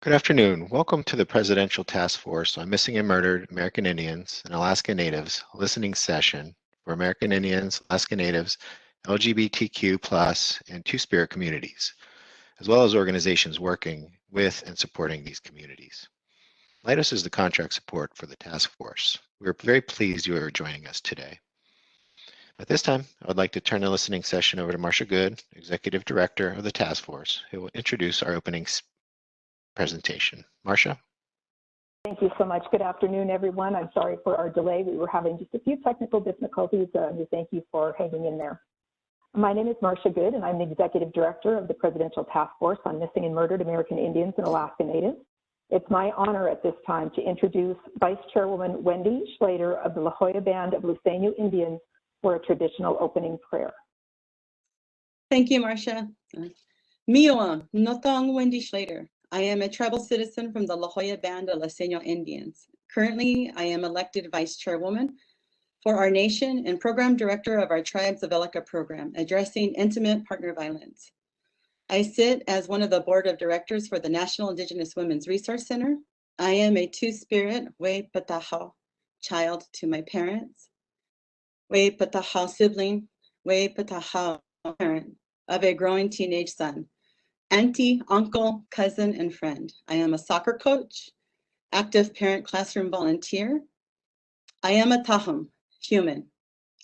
Good afternoon. Welcome to the Presidential Task Force on Missing and Murdered American Indians and Alaska Natives listening session for American Indians, Alaska Natives, LGBTQ and Two-Spirit communities, as well as organizations working with and supporting these communities. Leidos is the contract support for the task force. We are very pleased you are joining us today. At this time, I would like to turn the listening session over to Marcia Good, Executive Director of the task force, who will introduce our opening presentation. Marcia? Thank you so much. Good afternoon, everyone. I'm sorry for our delay. We were having just a few technical difficulties. We thank you for hanging in there. My name is Marcia Good, and I'm the Executive Director of the Presidential Task Force on Missing and Murdered American Indians and Alaska Natives. It's my honor at this time to introduce Vice Chairwoman Wendy Schlater of the La Jolla Band of Luiseño Indians for a traditional opening prayer. Thank you, Marcia. Mi'oa, Notong Wendy Schlater. I am a tribal citizen from the La Jolla Band of Luiseño Indians. Currently, I am elected Vice Chairwoman for our nation and Program Director of our Tribes of Elika program, addressing intimate partner violence. I sit as one of the Board of Directors for the National Indigenous Women's Resource Center. I am a Two-Spirit Wei Pataha child to my parents, Wei Pataha sibling, Wei Pataha parent of a growing teenage son, auntie, uncle, cousin, and friend. I am a soccer coach, active parent classroom volunteer. I am a Tahum, human,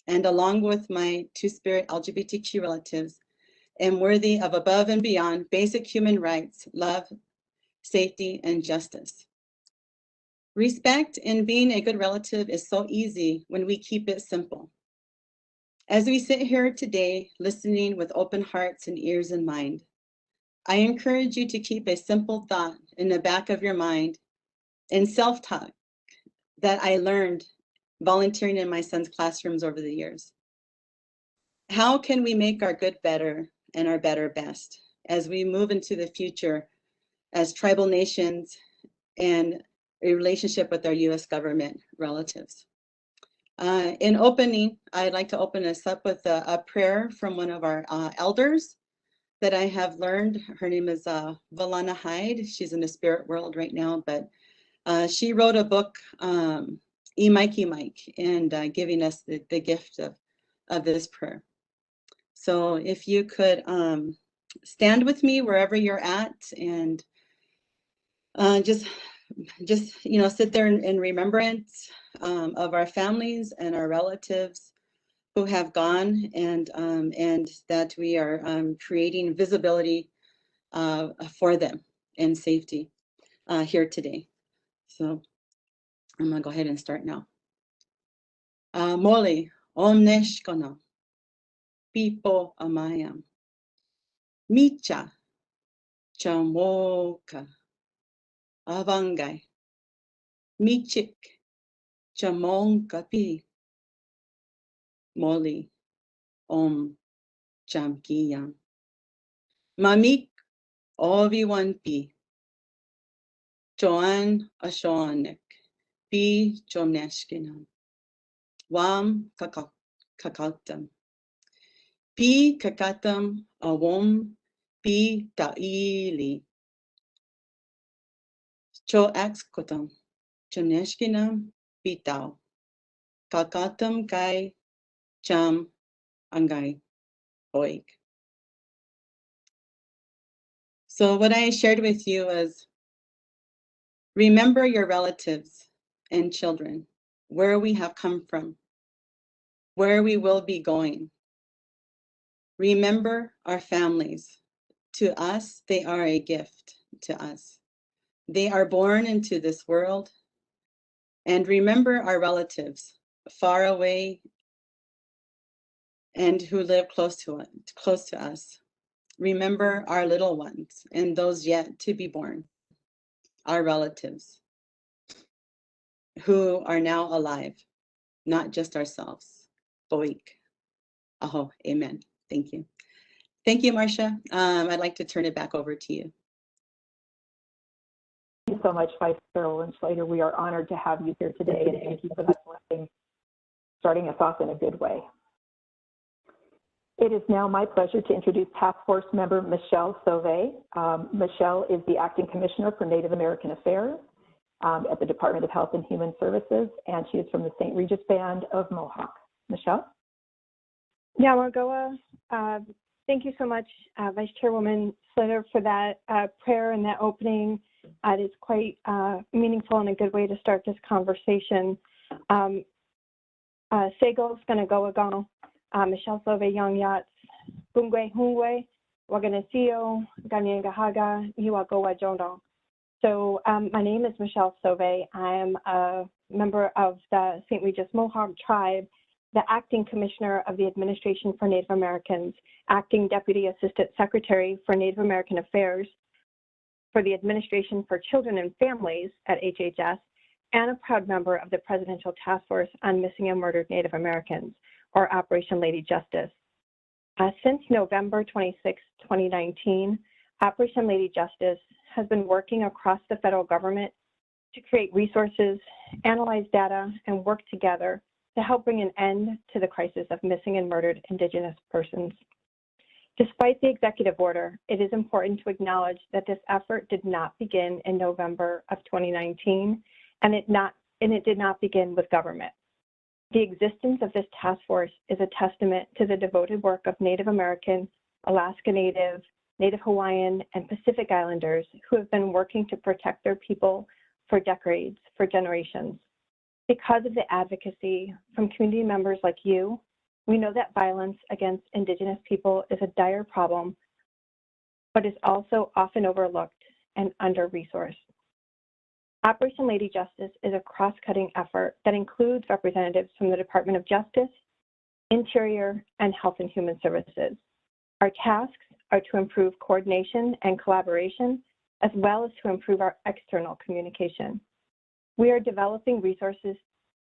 and along with my Two-Spirit LGBTQ relatives, am worthy of above and beyond basic human rights, love, safety, and justice. Respect and being a good relative is so easy when we keep it simple. As we sit here today, listening with open hearts and ears in mind, I encourage you to keep a simple thought in the back of your mind and self-talk that I learned volunteering in my son's classrooms over the years. How can we make our good better and our better best as we move into the future as tribal nations and a relationship with our U.S. government relatives? In opening, I'd like to open us up with a prayer from one of our elders that I have learned. Her name is Valana Hyde. She's in the spirit world right now, but she wrote a book, Mike, and giving us the gift of this prayer. So if you could stand with me wherever you're at and just sit there in remembrance of our families and our relatives who have gone, and that we are creating visibility for them and safety here today. So I'm gonna go ahead and start now. Mole omneshkana pipo amayam micha chamoka avangai michik chamonka pi moli om chamkiyam mamik oviwan pi choan ashoanek pi chomneshkinam wam kakatam pi kakatam awom pi taili cho axkotam chomneshkinam pi tau kakatam kai cham angai oik. So what I shared with you is, remember your relatives and children, where we have come from, where we will be going. Remember our families. To us, they are a gift to us. They are born into this world. And remember our relatives far away and who live close to us. Remember our little ones and those yet to be born, our relatives who are now alive, not just ourselves. Boik. Aho, amen. Thank you. Thank you, Marcia. I'd like to turn it back over to you. Thank you so much, Vice Chairwoman Schlater. We are honored to have you here today, and thank you for that blessing, starting us off in a good way. It is now my pleasure to introduce Task Force member Michelle Sovay. Michelle is the Acting Commissioner for Native American Affairs at the Department of Health and Human Services, and she is from the St. Regis Band of Mohawk. Michelle? Yamagoa, thank you so much, Vice Chairwoman Slater, for that prayer and that opening. It is quite meaningful and a good way to start this conversation. Sego's gonna go agong. Michelle Sovay Young Yachts, Bungwe Hungwe, Waganasio, Ganyangahaga, Yuagoa Jondo. So my name is Michelle Sovay. I am a member of the St. Regis Mohawk Tribe, the Acting Commissioner of the Administration for Native Americans, Acting Deputy Assistant Secretary for Native American Affairs for the Administration for Children and Families at HHS, and a proud member of the Presidential Task Force on Missing and Murdered Native Americans, or Operation Lady Justice. Since November 26, 2019, Operation Lady Justice has been working across the federal government to create resources, analyze data, and work together to help bring an end to the crisis of missing and murdered Indigenous persons. Despite the executive order, it is important to acknowledge that this effort did not begin in November of 2019, and it did not begin with government. The existence of this task force is a testament to the devoted work of Native American, Alaska Native, Native Hawaiian, and Pacific Islanders who have been working to protect their people for decades, for generations. Because of the advocacy from community members like you, we know that violence against Indigenous people is a dire problem, but is also often overlooked and under-resourced. Operation Lady Justice is a cross-cutting effort that includes representatives from the Department of Justice, Interior, and Health and Human Services. Our tasks are to improve coordination and collaboration, as well as to improve our external communication. We are developing resources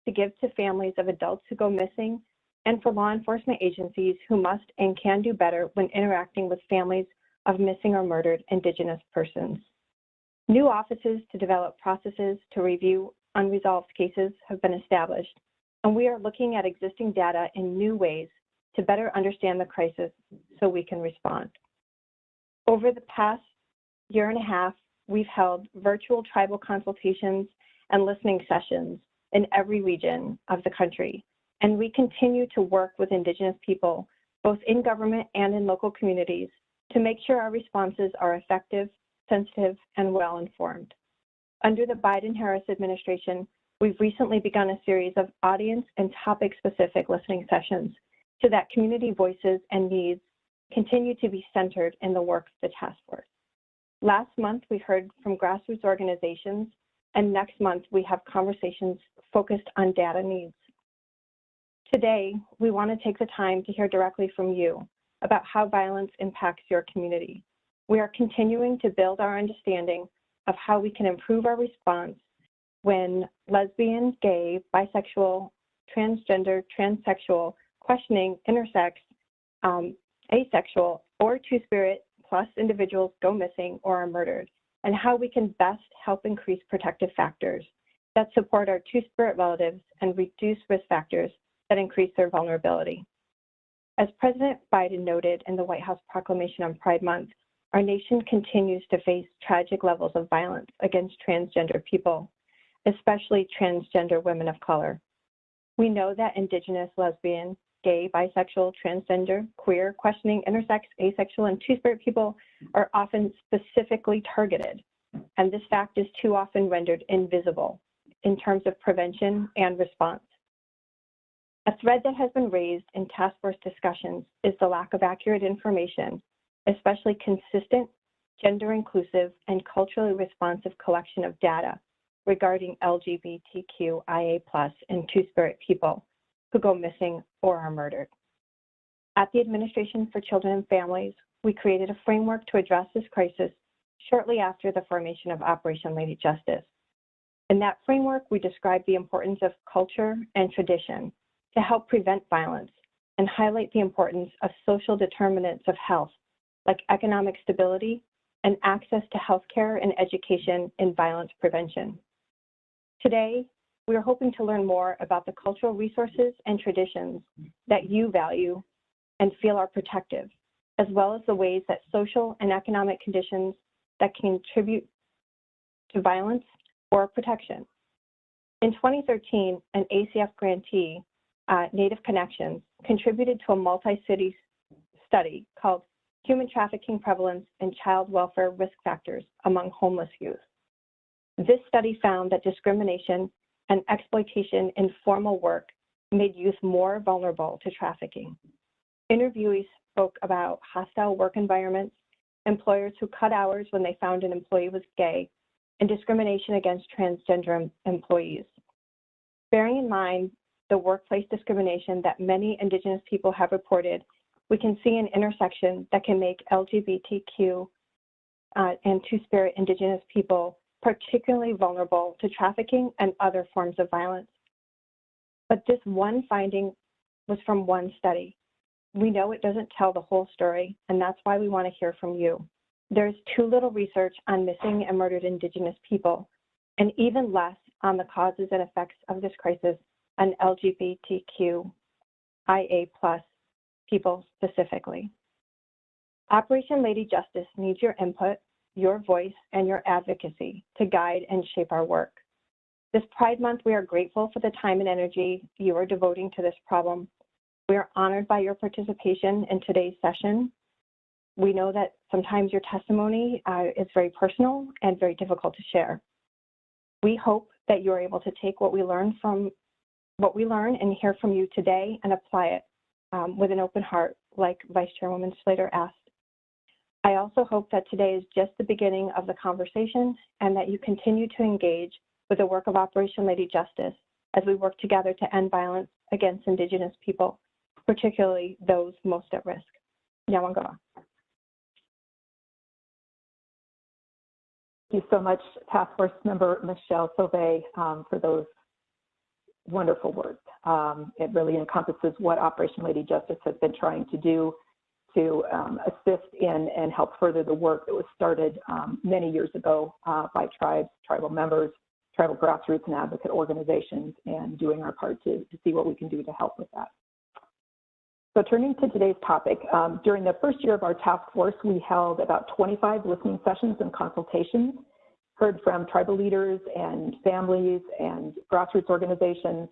to give to families of adults who go missing and for law enforcement agencies who must and can do better when interacting with families of missing or murdered Indigenous persons. New offices to develop processes to review unresolved cases have been established, and we are looking at existing data in new ways to better understand the crisis so we can respond. Over the past year and a half, we've held virtual tribal consultations and listening sessions in every region of the country, and we continue to work with Indigenous people, both in government and in local communities, to make sure our responses are effective, sensitive, and well-informed. Under the Biden-Harris administration, we've recently begun a series of audience and topic-specific listening sessions so that community voices and needs continue to be centered in the work of the task force. Last month, we heard from grassroots organizations, and next month, we have conversations focused on data needs. Today, we want to take the time to hear directly from you about how violence impacts your community. We are continuing to build our understanding of how we can improve our response when lesbian, gay, bisexual, transgender, transsexual, questioning, intersex, asexual, or two-spirit plus individuals go missing or are murdered, and how we can best help increase protective factors that support our two-spirit relatives and reduce risk factors that increase their vulnerability. As President Biden noted in the White House proclamation on Pride Month, our nation continues to face tragic levels of violence against transgender people, especially transgender women of color. We know that Indigenous, lesbian, gay, bisexual, transgender, queer, questioning, intersex, asexual, and two-spirit people are often specifically targeted, and this fact is too often rendered invisible in terms of prevention and response. A thread that has been raised in task force discussions is the lack of accurate information, especially consistent, gender-inclusive, and culturally responsive collection of data regarding LGBTQIA+ and two-spirit people who go missing or are murdered. At the Administration for Children and Families, we created a framework to address this crisis shortly after the formation of Operation Lady Justice. In that framework, we described the importance of culture and tradition to help prevent violence and highlight the importance of social determinants of health, like economic stability and access to healthcare and education in violence prevention. Today, we are hoping to learn more about the cultural resources and traditions that you value and feel are protective, as well as the ways that social and economic conditions that contribute to violence or protection. In 2013, an ACF grantee, Native Connections, contributed to a multi-city study called Human Trafficking Prevalence and Child Welfare Risk Factors Among Homeless Youth. This study found that discrimination and exploitation in formal work made youth more vulnerable to trafficking. Interviewees spoke about hostile work environments, employers who cut hours when they found an employee was gay, and discrimination against transgender employees. Bearing in mind the workplace discrimination that many Indigenous people have reported, we can see an intersection that can make LGBTQ and Two-Spirit Indigenous people particularly vulnerable to trafficking and other forms of violence. But this one finding was from one study. We know it doesn't tell the whole story, and that's why we want to hear from you. There's too little research on missing and murdered Indigenous people, and even less on the causes and effects of this crisis on LGBTQIA+ people specifically. Operation Lady Justice needs your input, your voice, and your advocacy to guide and shape our work. This Pride Month, we are grateful for the time and energy you are devoting to this problem. We are honored by your participation in today's session. We know that sometimes your testimony is very personal and very difficult to share. We hope that you're able to take what we learn and hear from you today and apply it with an open heart, like Vice Chairwoman Slater asked. I also hope that today is just the beginning of the conversation and that you continue to engage with the work of Operation Lady Justice as we work together to end violence against Indigenous people, particularly those most at risk. Nyawangawa. Thank you so much, Task Force Member Michelle Sovay, for those wonderful words. It really encompasses what Operation Lady Justice has been trying to do to assist in and help further the work that was started many years ago by tribes, tribal members, tribal grassroots and advocate organizations, and doing our part to see what we can do to help with that. So turning to today's topic, during the first year of our task force, we held about 25 listening sessions and consultations, heard from tribal leaders and families and grassroots organizations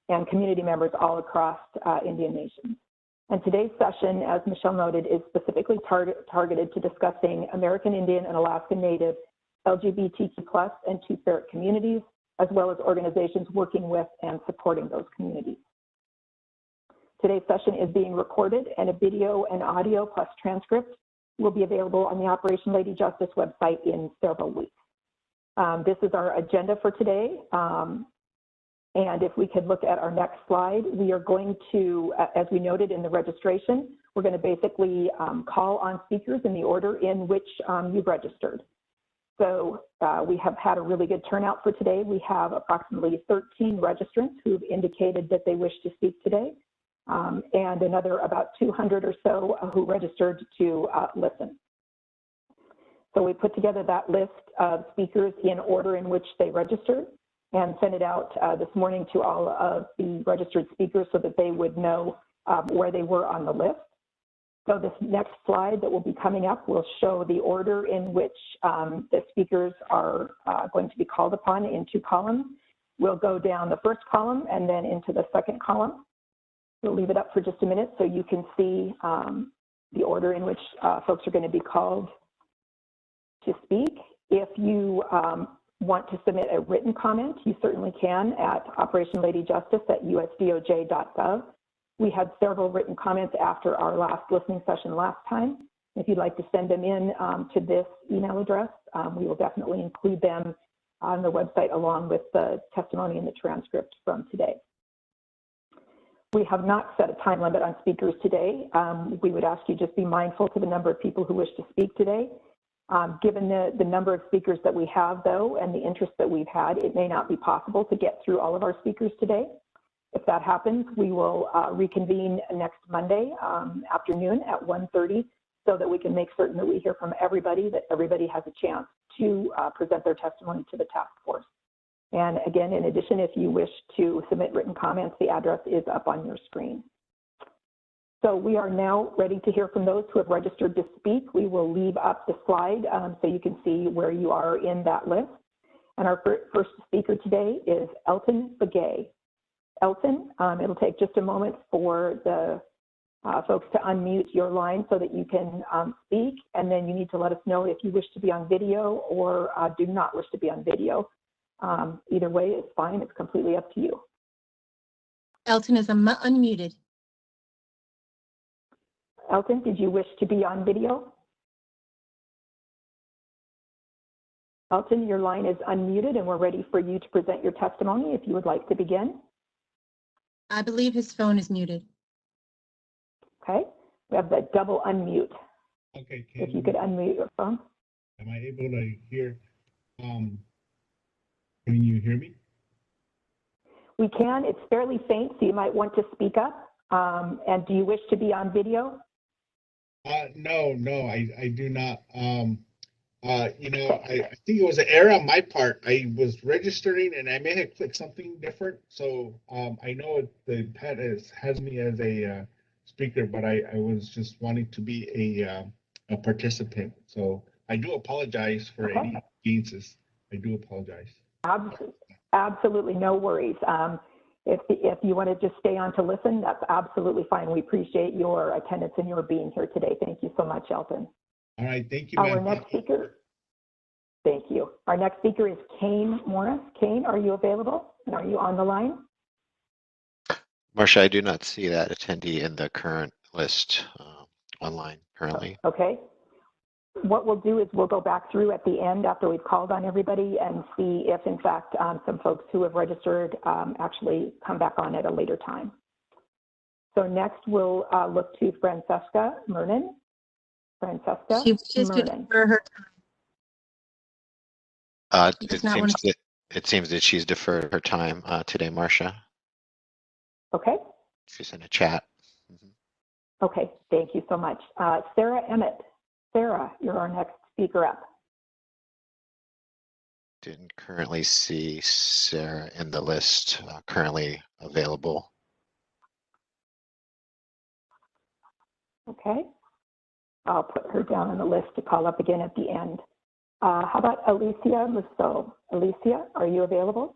and community members all across Indian nations. And today's session, as Michelle noted, is specifically targeted to discussing American Indian and Alaska Native LGBTQ+ and Two-Spirit communities, as well as organizations working with and supporting those communities. Today's session is being recorded, and a video and audio plus transcript will be available on the Operation Lady Justice website in several weeks. This is our agenda for today. And if we could look at our next slide, we are going to, as we noted in the registration, we're going to basically call on speakers in the order in which you've registered. So we have had a really good turnout for today. We have approximately 13 registrants who've indicated that they wish to speak today, and another about 200 or so who registered to listen. So we put together that list of speakers in order in which they registered and sent it out this morning to all of the registered speakers so that they would know where they were on the list. So this next slide that will be coming up will show the order in which the speakers are going to be called upon in two columns. We'll go down the first column and then into the second column. We'll leave it up for just a minute so you can see the order in which folks are going to be called to speak. If you want to submit a written comment, you certainly can at operationladyjustice@usdoj.gov. We had several written comments after our last listening session last time. If you'd like to send them in to this email address, we will definitely include them on the website along with the testimony and the transcript from today. We have not set a time limit on speakers today. We would ask you just be mindful to the number of people who wish to speak today. Given the number of speakers that we have, though, and the interest that we've had, it may not be possible to get through all of our speakers today. If that happens, we will reconvene next Monday afternoon at 1:30 so that we can make certain that we hear from everybody, that everybody has a chance to present their testimony to the task force. And again, in addition, if you wish to submit written comments, the address is up on your screen. So we are now ready to hear from those who have registered to speak. We will leave up the slide so you can see where you are in that list. And our first speaker today is Elton Begay. Elton, it'll take just a moment for the folks to unmute your line so that you can speak, and then you need to let us know if you wish to be on video or do not wish to be on video. Either way is fine, it's completely up to you. Elton is unmuted. Elton, did you wish to be on video? Elton, your line is unmuted and we're ready for you to present your testimony if you would like to begin. I believe his phone is muted. Okay, we have the double unmute. Okay, if you could unmute your phone. Am I able to hear, can you hear me? We can, it's fairly faint, so you might want to speak up. And do you wish to be on video? No, I do not. You know, I think it was an error on my part. I was registering and I may have clicked something different. So I know the pad has me as a speaker, but I was just wanting to be a participant. So I do apologize for any inconveniences. I do apologize. Absolutely, no worries. If you want to just stay on to listen, that's absolutely fine. We appreciate your attendance and your being here today. Thank you so much, Elton. All right, thank you, Our next speaker, thank you. Our next speaker is Kane Morris. Kane, are you available? And are you on the line? Marcia, I do not see that attendee in the current list online currently. Okay. What we'll do is we'll go back through at the end after we've called on everybody and see if, in fact, some folks who have registered actually come back on at a later time. So next we'll look to Francesca Mernon. Francesca Mernon. Her time. It seems that she's deferred her time today, Marcia. Okay. She's in a chat. Okay, thank you so much. Sarah Emmett. Sarah, you're our next speaker up. Didn't currently see Sarah in the list currently available. Okay. I'll put her down on the list to call up again at the end. How about Alicia Musso? Alicia, are you available?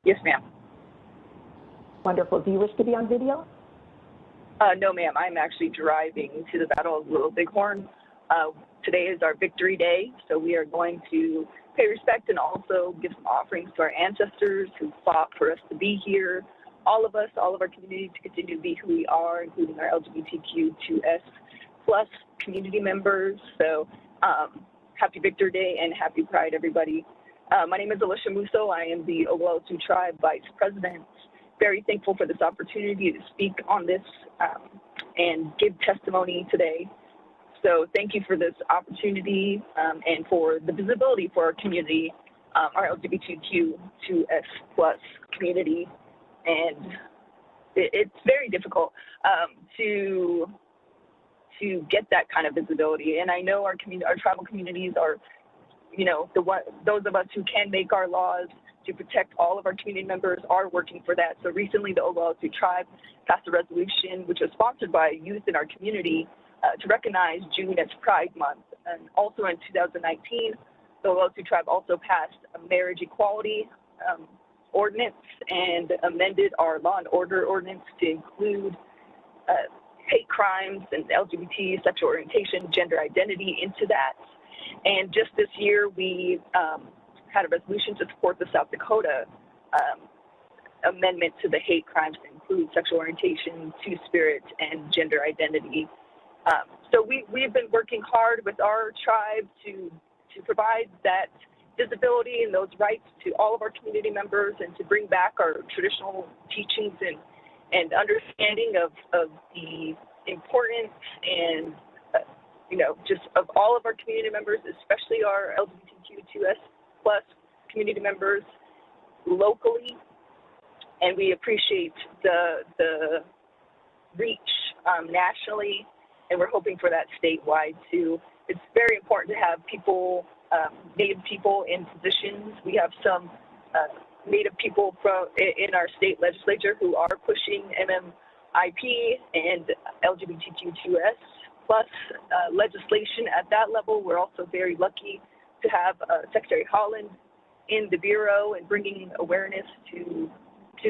Yes, ma'am. Wonderful. Do you wish to be on video? No, ma'am. I'm actually driving to the Battle of Little Bighorn. Today is our Victory Day, so we are going to pay respect and also give some offerings to our ancestors who fought for us to be here. All of us, all of our community to continue to be who we are, including our LGBTQ2S+ community members. So happy Victory Day and happy Pride, everybody. My name is Alicia Musso. I am the Obelisk Tribe Vice President. Very thankful for this opportunity to speak on this and give testimony today. So thank you for this opportunity and for the visibility for our community, our LGBTQ2S+ community. And it's very difficult to get that kind of visibility. And I know our tribal communities are, you know, those of us who can make our laws to protect all of our community members are working for that. So recently the Obelisk Tribe passed a resolution which was sponsored by youth in our community to recognize June as Pride Month. And also in 2019, the Obelisk Tribe also passed a marriage equality ordinance and amended our law and order ordinance to include hate crimes and LGBT, sexual orientation, gender identity into that. And just this year, we had a resolution to support the South Dakota amendment to the hate crimes to include sexual orientation, Two-Spirit, and gender identity. So we've been working hard with our tribe to provide that visibility and those rights to all of our community members and to bring back our traditional teachings and understanding of the importance and you know, just of all of our community members, especially our LGBTQ2S+ community members locally. And we appreciate the reach nationally, and we're hoping for that statewide too. It's very important to have people, Native people in positions. We have some Native people in our state legislature who are pushing IP and LGBTQ2S plus legislation at that level. We're also very lucky to have Secretary Holland in the Bureau and bringing awareness to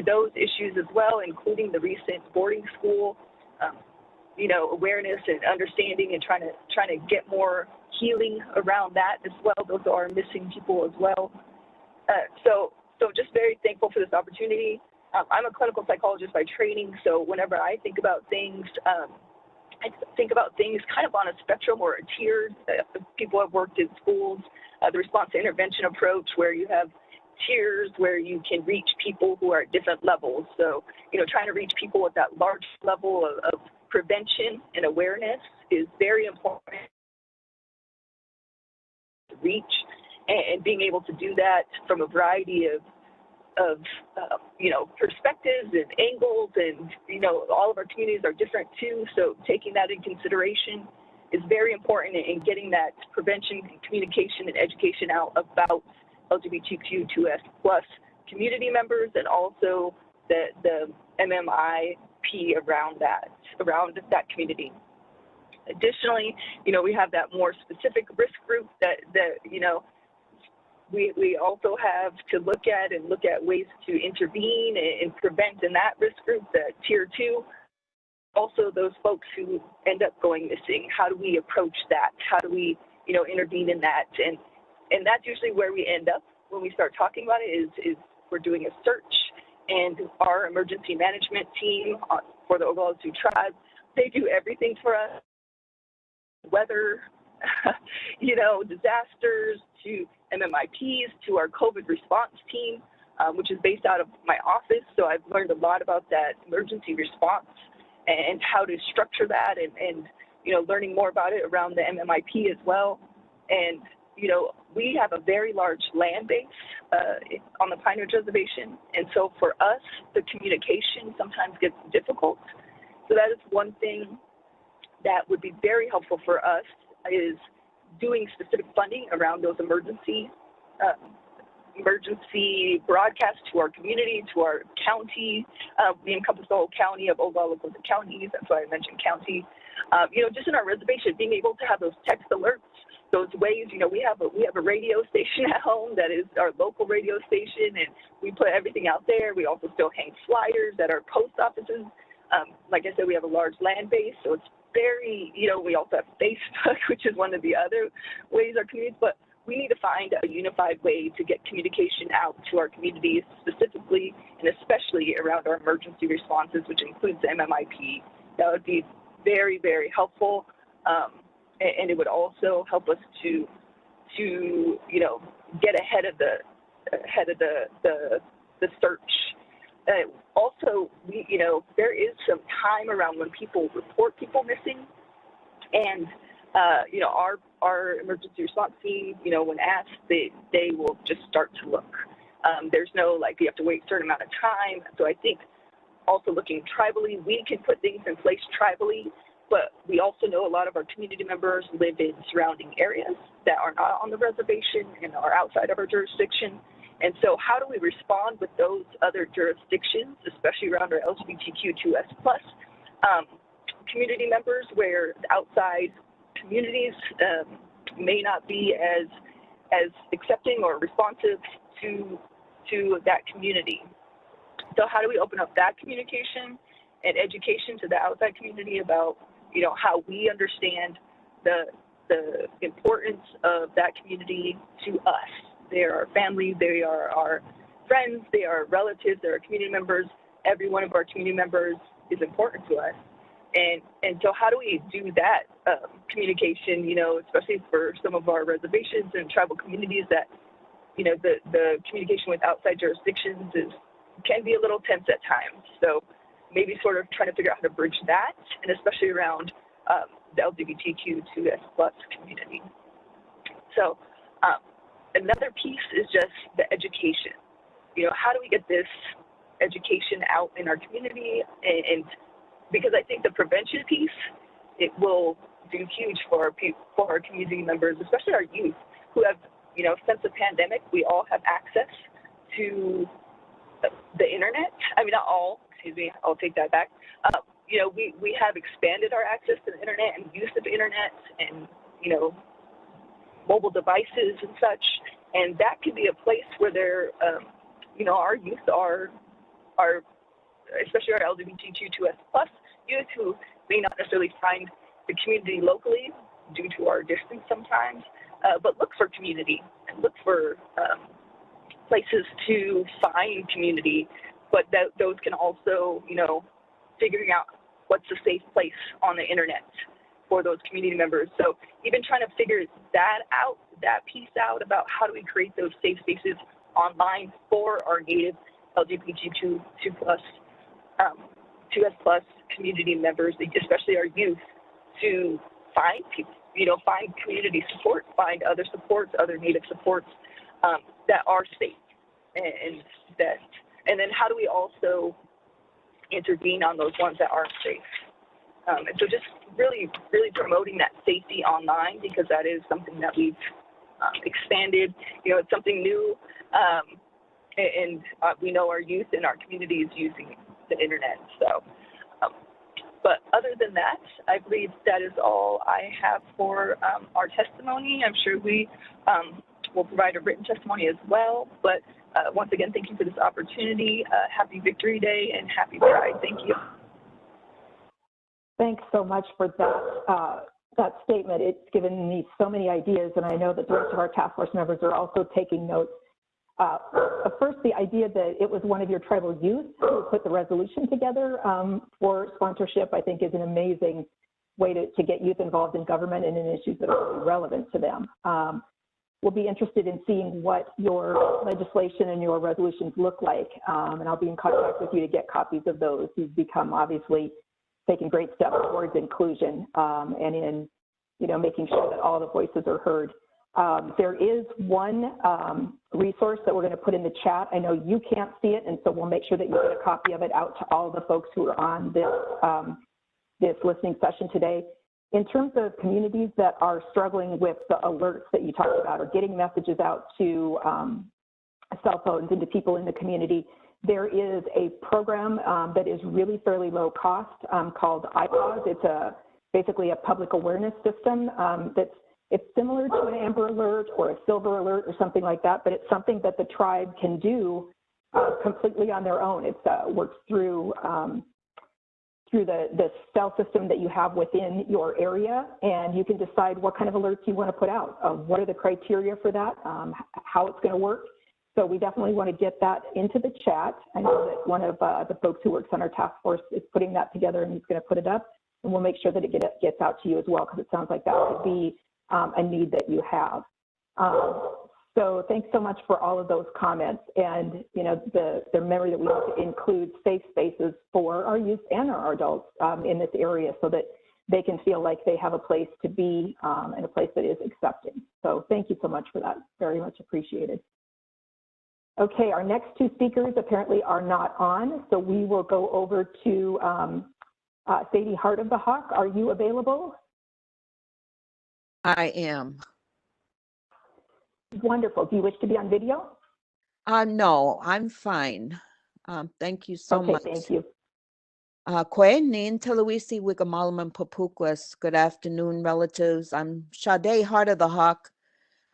those issues as well, including the recent boarding school, awareness and understanding, and trying to get more healing around that as well. Those are missing people as well. So just very thankful for this opportunity. I'm a clinical psychologist by training, so whenever I think about things, I think about things kind of on a spectrum or a tier. People have worked in schools, the response to intervention approach, where you have tiers where you can reach people who are at different levels. So, trying to reach people at that large level of prevention and awareness is very important to reach, and being able to do that from a variety of perspectives and angles, and all of our communities are different too, so taking that in consideration is very important in getting that prevention, communication, and education out about LGBTQ2S plus community members, and also the MMIP around that community. Additionally, we have that more specific risk group that we also have to look at ways to intervene and prevent in that risk group, the tier 2. Also, those folks who end up going missing, how do we approach that? How do we, intervene in that? And that's usually where we end up when we start talking about it, is we're doing a search, and our emergency management team for the Obelisk Tribe, they do everything for us. Weather, disasters, to MMIPs, to our COVID response team, which is based out of my office. So I've learned a lot about that emergency response and how to structure that, and learning more about it around the MMIP as well. And, we have a very large land base on the Pine Ridge Reservation. And so for us, the communication sometimes gets difficult. So that is one thing that would be very helpful for us, is doing specific funding around those emergency broadcasts to our community, to our county. We encompass the whole county of Obelisk counties. That's why I mentioned county. Just in our reservation, being able to have those text alerts, those ways. We have a radio station at home that is our local radio station, and we put everything out there. We also still hang flyers at our post offices. Like I said, we have a large land base, so it's very, we also have Facebook, which is one of the other ways our communities, but we need to find a unified way to get communication out to our communities, specifically and especially around our emergency responses, which includes the MMIP. That would be very, very helpful, and it would also help us to get ahead of the search. Also, there is some time around when people report people missing, and our emergency response team, when asked, they will just start to look. There's no you have to wait a certain amount of time. So I think also looking tribally, we can put things in place tribally, but we also know a lot of our community members live in surrounding areas that are not on the reservation and are outside of our jurisdiction. And so how do we respond with those other jurisdictions, especially around our LGBTQ2S plus community members, where the outside communities may not be as accepting or responsive to that community? So how do we open up that communication and education to the outside community about how we understand the importance of that community to us? They are our family, they are our friends, they are our relatives, they're our community members. Every one of our community members is important to us. And so how do we do that communication, especially for some of our reservations and tribal communities that, the communication with outside jurisdictions can be a little tense at times. So maybe sort of trying to figure out how to bridge that, and especially around the LGBTQ2S plus community. So another piece is just the education. How do we get this education out in our community? And because I think the prevention piece, it will do huge for our community members, especially our youth, who have, since the pandemic, we all have access to the internet. I mean, not all, excuse me, I'll take that back. we have expanded our access to the internet and use of internet and, mobile devices and such. And that could be a place where our youth are, especially our LGBTQ2S plus youth who may not necessarily find the community locally due to our distance sometimes, but look for community and look for places to find community. But those can also, figuring out what's a safe place on the internet for those community members. So even trying to figure that piece out about how do we create those safe spaces online for our native LGBTQ2 plus, 2S plus community members, especially our youth, to find people, find community support, find other supports, other native supports that are safe, and then how do we also intervene on those ones that aren't safe? And so just really, really promoting that safety online, because that is something that we've expanded. It's something new, and we know our youth and our community is using the internet. So, but other than that, I believe that is all I have for our testimony. I'm sure we will provide a written testimony as well. But once again, thank you for this opportunity. Happy Victory Day and happy Pride. Thank you. Thanks so much for that statement. It's given me so many ideas, and I know that the rest of our task force members are also taking notes. First, the idea that it was one of your tribal youth who put the resolution together for sponsorship, I think, is an amazing way to get youth involved in government and in issues that are really relevant to them. We'll be interested in seeing what your legislation and your resolutions look like, and I'll be in contact with you to get copies of those. You've become obviously taking great steps towards inclusion and in making sure that all the voices are heard. There is one resource that we're going to put in the chat. I know you can't see it, and so we'll make sure that you get a copy of it out to all the folks who are on this listening session today. In terms of communities that are struggling with the alerts that you talked about, or getting messages out to cell phones and to people in the community, there is a program that is really fairly low cost called iPause. It's basically a public awareness system it's similar to an Amber Alert or a Silver Alert or something like that, but it's something that the tribe can do completely on their own. It works through the cell system that you have within your area, and you can decide what kind of alerts you want to put out. What are the criteria for that, how it's going to work. So we definitely want to get that into the chat. I know that one of the folks who works on our task force is putting that together, and he's going to put it up, and we'll make sure that it gets out to you as well, because it sounds like that could be a need that you have. So thanks so much for all of those comments, and the memory that we need to include safe spaces for our youth and our adults in this area, so that they can feel like they have a place to be and a place that is accepting. So thank you so much for that. Very much appreciated. Okay, our next two speakers apparently are not on, so we will go over to Sadie Heart of the Hawk. Are you available? I am. Wonderful. Do you wish to be on video? No, I'm fine. Thank you so much. Okay, thank you. Good afternoon, relatives. I'm Sade Heart of the Hawk.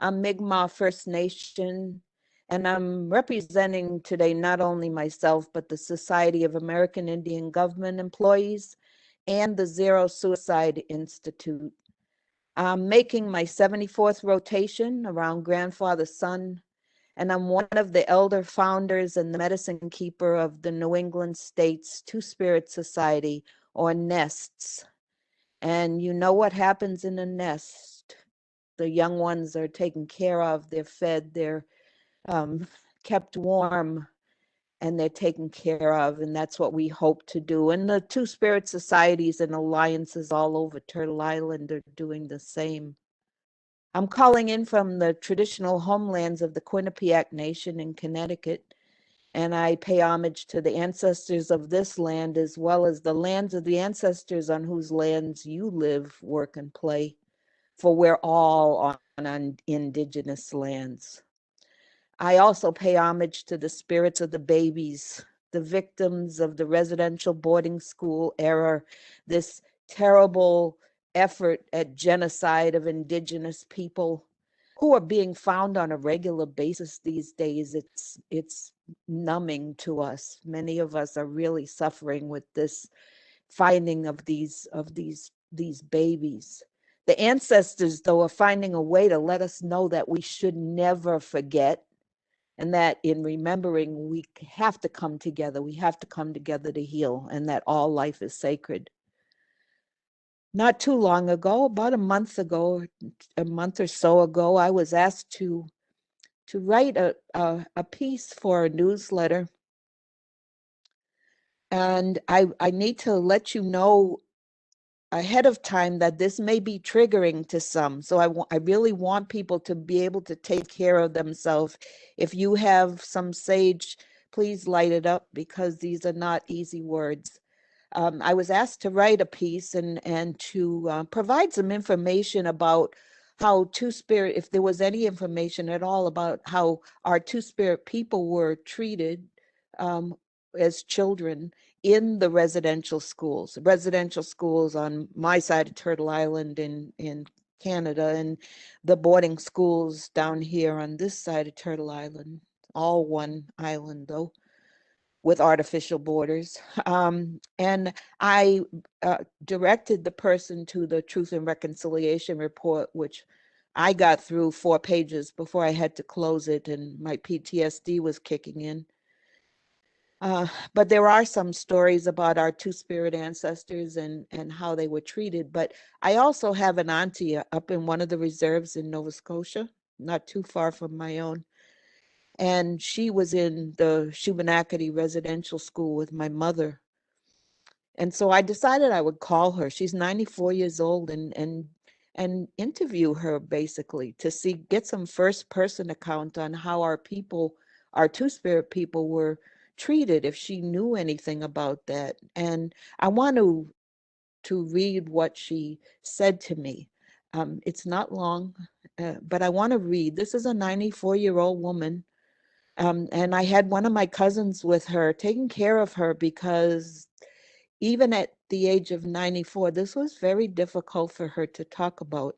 I'm Mi'kmaq First Nation, and I'm representing today not only myself, but the Society of American Indian Government Employees and the Zero Suicide Institute. I'm making my 74th rotation around Grandfather's Son, and I'm one of the elder founders and the medicine keeper of the New England States Two-Spirit Society, or nests. And you know what happens in a nest. The young ones are taken care of, they're fed, they're kept warm, and they're taken care of, and that's what we hope to do. And the Two-Spirit Societies and alliances all over Turtle Island are doing the same. I'm calling in from the traditional homelands of the Quinnipiac Nation in Connecticut, and I pay homage to the ancestors of this land, as well as the lands of the ancestors on whose lands you live, work, and play, for we're all on Indigenous lands. I also pay homage to the spirits of the babies the victims of the residential boarding school era, this terrible effort at genocide of Indigenous people who are being found on a regular basis these days. It's numbing to us. Many of us are really suffering with this finding of these babies. The ancestors, though, are finding a way to let us know that we should never forget, and that in remembering, we have to come together. We have to come together to heal, and that all life is sacred. Not too long ago, about a month or so ago, I was asked to write a piece for a newsletter. And I need to let you know ahead of time that this may be triggering to some. So I really want people to be able to take care of themselves. If you have some sage, please light it up, because these are not easy words. I was asked to write a piece and to provide some information about how Two-Spirit, if there was any information at all about how our Two-Spirit people were treated as children in the residential schools on my side of Turtle Island in Canada, and the boarding schools down here on this side of Turtle Island, all one island though, with artificial borders. And I directed the person to the Truth and Reconciliation report, which I got through 4 pages before I had to close it, and my PTSD was kicking in. But there are some stories about our Two-Spirit ancestors and how they were treated. But I also have an auntie up in one of the reserves in Nova Scotia, not too far from my own. And she was in the Shubenacadie residential school with my mother. And so I decided I would call her. She's 94 years old, and interview her basically to get some first person account on how our people, our Two-Spirit people, were treated, if she knew anything about that. And I want to read what she said to me. It's not long, but I want to read. This is a 94-year-old woman. And I had one of my cousins with her, taking care of her, because even at the age of 94, this was very difficult for her to talk about.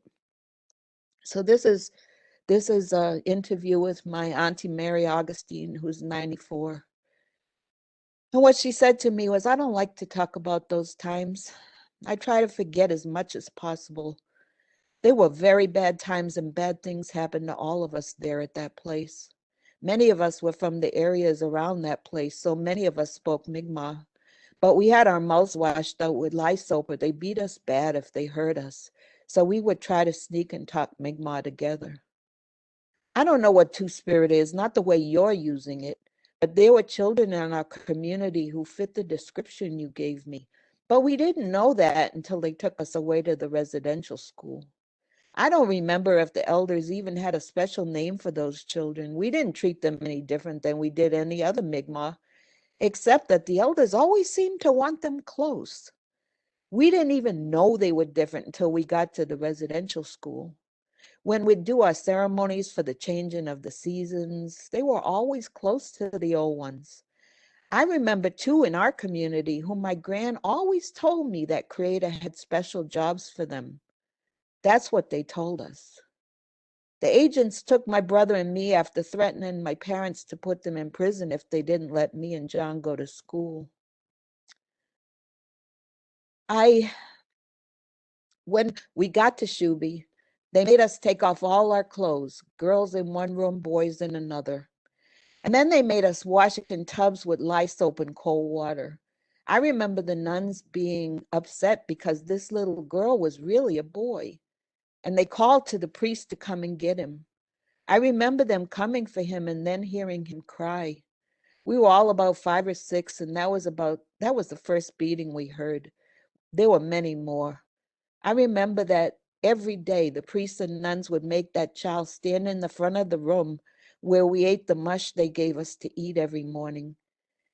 So this is an interview with my Auntie Mary Augustine, who's 94. And what she said to me was, I don't like to talk about those times. I try to forget as much as possible. They were very bad times, and bad things happened to all of us there at that place. Many of us were from the areas around that place, so many of us spoke Mi'kmaq. But we had our mouths washed out with lye soap, or they beat us bad if they heard us. So we would try to sneak and talk Mi'kmaq together. I don't know what Two-Spirit is, not the way you're using it, but there were children in our community who fit the description you gave me. But we didn't know that until they took us away to the residential school. I don't remember if the elders even had a special name for those children. We didn't treat them any different than we did any other Mi'kmaq, except that the elders always seemed to want them close. We didn't even know they were different until we got to the residential school. When we'd do our ceremonies for the changing of the seasons, they were always close to the old ones. I remember two in our community whom my gran always told me that Creator had special jobs for them. That's what they told us. The agents took my brother and me after threatening my parents to put them in prison if they didn't let me and John go to school. When we got to Shuby, they made us take off all our clothes, girls in one room, boys in another. And then they made us wash in tubs with lye soap and cold water. I remember the nuns being upset because this little girl was really a boy, and they called to the priest to come and get him. I remember them coming for him and then hearing him cry. We were all about 5 or 6, and that was the first beating we heard. There were many more. I remember that every day the priests and nuns would make that child stand in the front of the room where we ate the mush they gave us to eat every morning.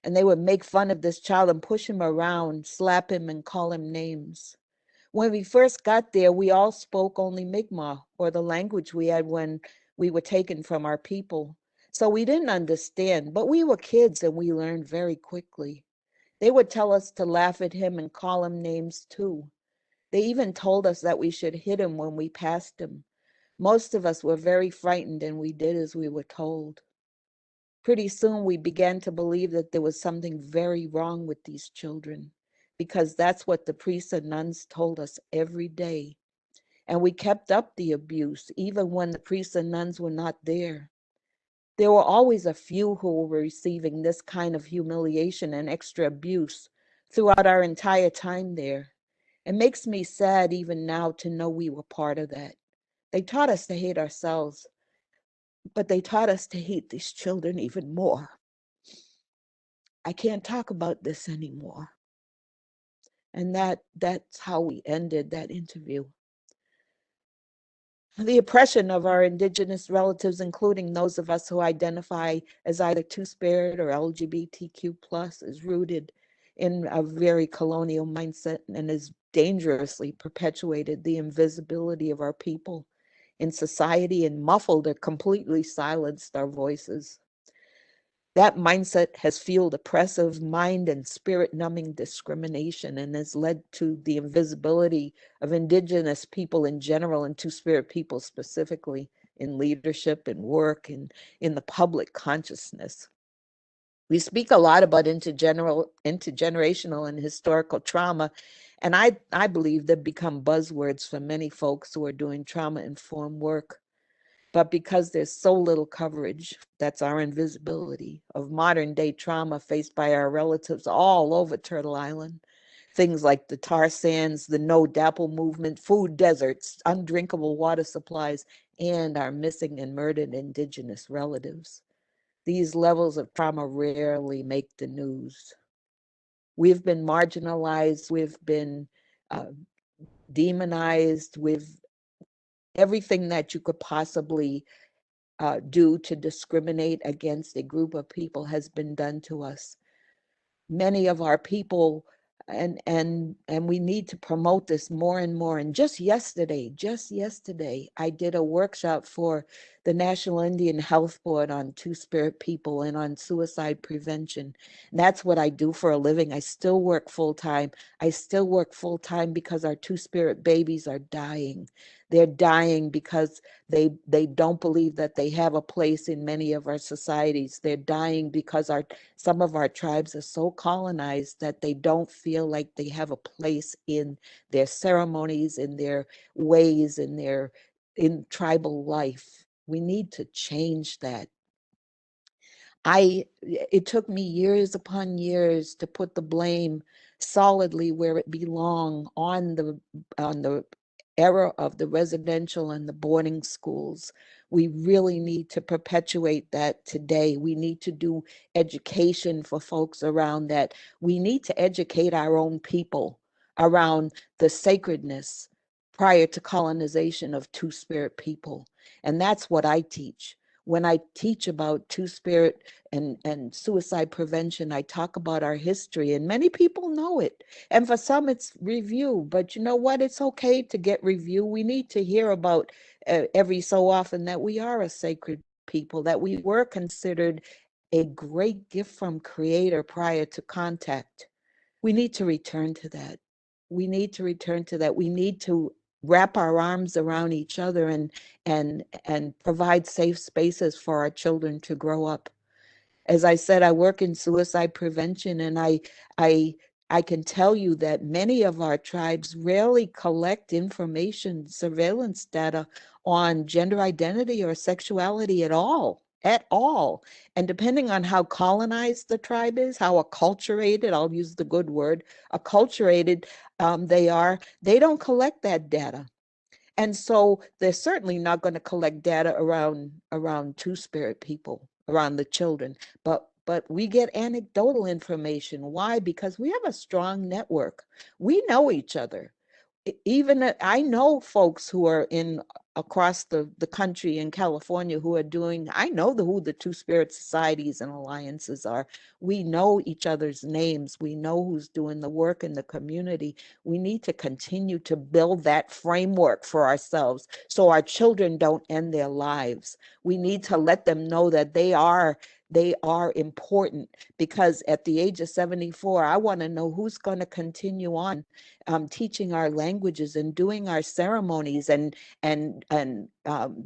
And they would make fun of this child and push him around, slap him, and call him names. When we first got there, we all spoke only Mi'kmaq, or the language we had when we were taken from our people. So we didn't understand, but we were kids and we learned very quickly. They would tell us to laugh at him and call him names too. They even told us that we should hit him when we passed him. Most of us were very frightened and we did as we were told. Pretty soon we began to believe that there was something very wrong with these children, because that's what the priests and nuns told us every day. And we kept up the abuse even when the priests and nuns were not there. There were always a few who were receiving this kind of humiliation and extra abuse throughout our entire time there. It makes me sad even now to know we were part of that. They taught us to hate ourselves, but they taught us to hate these children even more. I can't talk about this anymore. And that's how we ended that interview. The oppression of our Indigenous relatives, including those of us who identify as either Two-Spirit or LGBTQ+, is rooted in a very colonial mindset and has dangerously perpetuated the invisibility of our people in society and muffled or completely silenced our voices. That mindset has fueled oppressive, mind and spirit numbing discrimination and has led to the invisibility of Indigenous people in general and Two-Spirit people specifically in leadership and work and in the public consciousness. We speak a lot about intergenerational and historical trauma, and I believe they've become buzzwords for many folks who are doing trauma-informed work. But because there's so little coverage, that's our invisibility, of modern day trauma faced by our relatives all over Turtle Island. Things like the tar sands, the no DAPL movement, food deserts, undrinkable water supplies, and our missing and murdered Indigenous relatives. These levels of trauma rarely make the news. We've been marginalized, we've been demonized, we've everything that you could possibly do to discriminate against a group of people has been done to us. Many of our people, and we need to promote this more and more. And just yesterday, I did a workshop for the National Indian Health Board on Two-Spirit people and on suicide prevention. And that's what I do for a living. I still work full-time. I still work full-time because our Two-Spirit babies are dying. They're dying because they don't believe that they have a place in many of our societies. They're dying because some of our tribes are so colonized that they don't feel like they have a place in their ceremonies, in their ways, in tribal life. We need to change that. It took me years upon years to put the blame solidly where it belonged on the era of the residential and the boarding schools. We really need to perpetuate that today. We need to do education for folks around that. We need to educate our own people around the sacredness prior to colonization of Two-Spirit people. And that's what I teach. When I teach about Two-Spirit and suicide prevention, I talk about our history, and many people know it. And for some, it's review. But you know what? It's okay to get review. We need to hear about every so often that we are a sacred people, that we were considered a great gift from Creator prior to contact. We need to return to that. We need to return to that. We need to wrap our arms around each other and provide safe spaces for our children to grow up. As I said, I work in suicide prevention, and I can tell you that many of our tribes rarely collect information, surveillance data on gender identity or sexuality at all. And depending on how colonized the tribe is, how acculturated, I'll use the good word, acculturated they don't collect that data. And so they're certainly not going to collect data around Two-Spirit people, around the children. But we get anecdotal information. Why? Because we have a strong network. We know each other. Even I know folks who are in across the country in California who are doing, I know who the Two-Spirit societies and alliances are. We know each other's names. We know who's doing the work in the community. We need to continue to build that framework for ourselves so our children don't end their lives. We need to let them know that they are important, because at the age of 74, I want to know who's going to continue on teaching our languages and doing our ceremonies and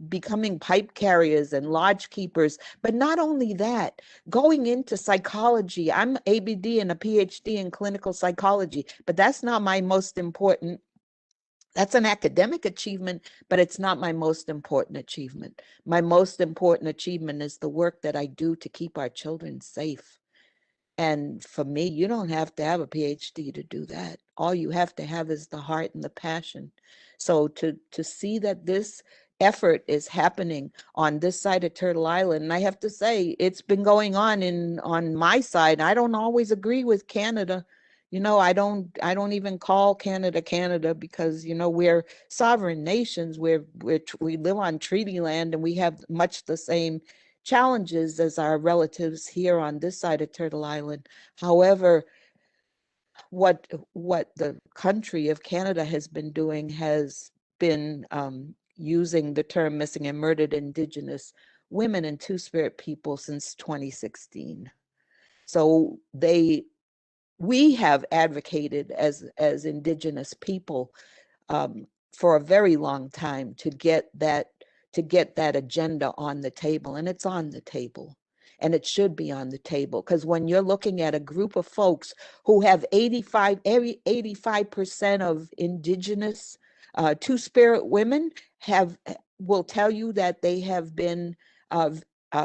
becoming pipe carriers and lodge keepers. But not only that, going into psychology. I'm ABD and a PhD in clinical psychology, but that's not my most important. That's an academic achievement, but it's not my most important achievement. My most important achievement is the work that I do to keep our children safe. And for me, you don't have to have a PhD to do that. All you have to have is the heart and the passion. So to see that this effort is happening on this side of Turtle Island, and I have to say, it's been going on my side. I don't always agree with Canada. You know, I don't even call Canada Canada, because, you know, we're sovereign nations. We live on treaty land, and we have much the same challenges as our relatives here on this side of Turtle Island. However, what the country of Canada has been doing has been using the term missing and murdered Indigenous women and Two-Spirit people since 2016. So we have advocated as Indigenous people for a very long time to get that agenda on the table, and it's on the table, and it should be on the table, because when you're looking at a group of folks who have 85% of Indigenous Two-Spirit women will tell you that they have been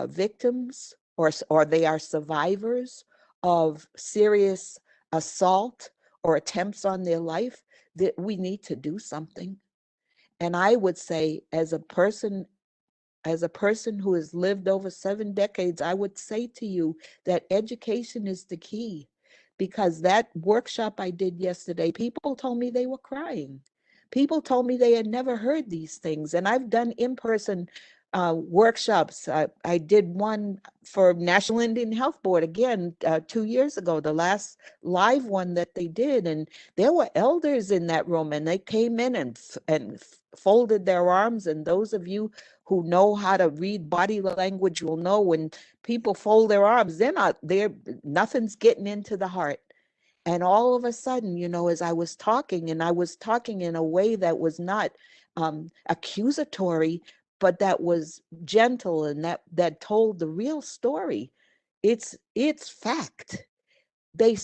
victims or they are survivors of serious assault or attempts on their life, that we need to do something. And I would say, as a person who has lived over 7 decades, I would say to you that education is the key. Because that workshop I did yesterday, people told me they were crying. People told me they had never heard these things. And I've done in-person workshops. I did one for National Indian Health Board, again, 2 years ago, the last live one that they did. And there were elders in that room, and they came in and folded their arms. And those of you who know how to read body language will know when people fold their arms, nothing's getting into the heart. And all of a sudden, you know, as I was talking, and I was talking in a way that was not accusatory, but that was gentle, and that told the real story. It's fact. They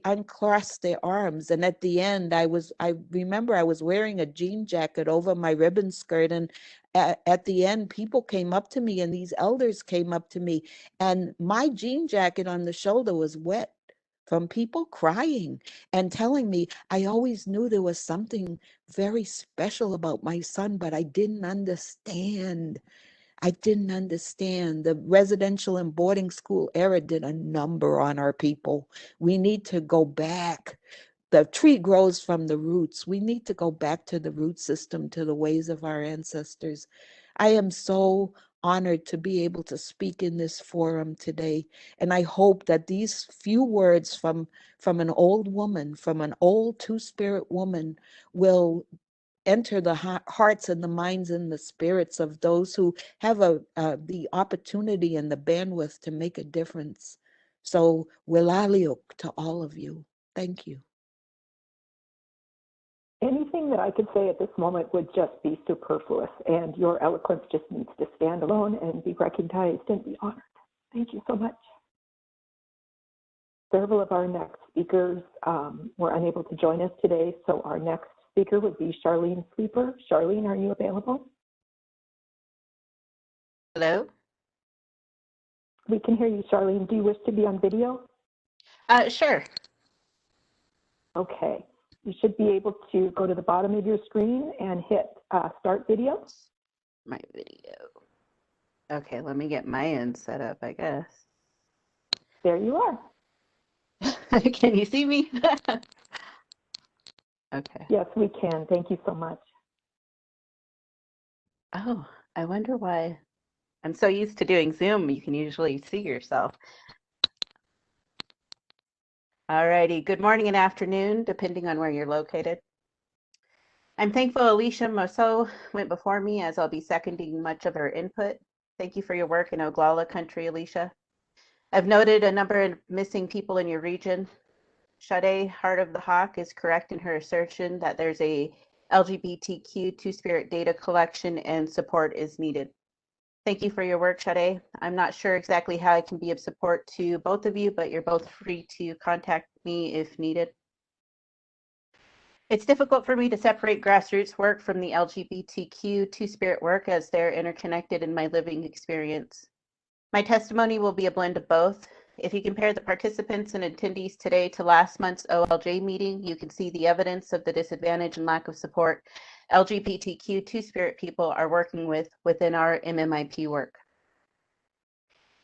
uncrossed their arms, and at the end, I remember I was wearing a jean jacket over my ribbon skirt, and at the end, people came up to me, and these elders came up to me, and my jean jacket on the shoulder was wet from people crying and telling me, I always knew there was something very special about my son, but I didn't understand. The residential and boarding school era did a number on our people. We need to go back. The tree grows from the roots. We need to go back to the root system, to the ways of our ancestors. I am so honored to be able to speak in this forum today. And I hope that these few words from an old woman, from an old Two-Spirit woman, will enter the hearts and the minds and the spirits of those who have the opportunity and the bandwidth to make a difference. So, Wilaliuk to all of you. Thank you. Anything that I could say at this moment would just be superfluous, and your eloquence just needs to stand alone and be recognized and be honored. Thank you so much. Several of our next speakers were unable to join us today, so our next speaker would be Charlene Sleeper. Charlene, are you available? Hello? We can hear you, Charlene. Do you wish to be on video? Sure. Okay. You should be able to go to the bottom of your screen and hit start video. My video. Okay, let me get my end set up, I guess. There you are. Can you see me? Okay. Yes, we can. Thank you so much. Oh, I wonder why. I'm so used to doing Zoom, you can usually see yourself. Alrighty, good morning and afternoon, depending on where you're located. I'm thankful Alicia Mosso went before me, as I'll be seconding much of her input. Thank you for your work in Oglala country, Alicia. I've noted a number of missing people in your region. Sade, Heart of the Hawk, is correct in her assertion that there's a LGBTQ Two-Spirit data collection and support is needed. Thank you for your work, Sade. I'm not sure exactly how I can be of support to both of you, but you're both free to contact me if needed. It's difficult for me to separate grassroots work from the LGBTQ Two-Spirit work, as they're interconnected in my living experience. My testimony will be a blend of both. If you compare the participants and attendees today to last month's OLJ meeting, you can see the evidence of the disadvantage and lack of support LGBTQ Two-Spirit people are working with within our MMIP work.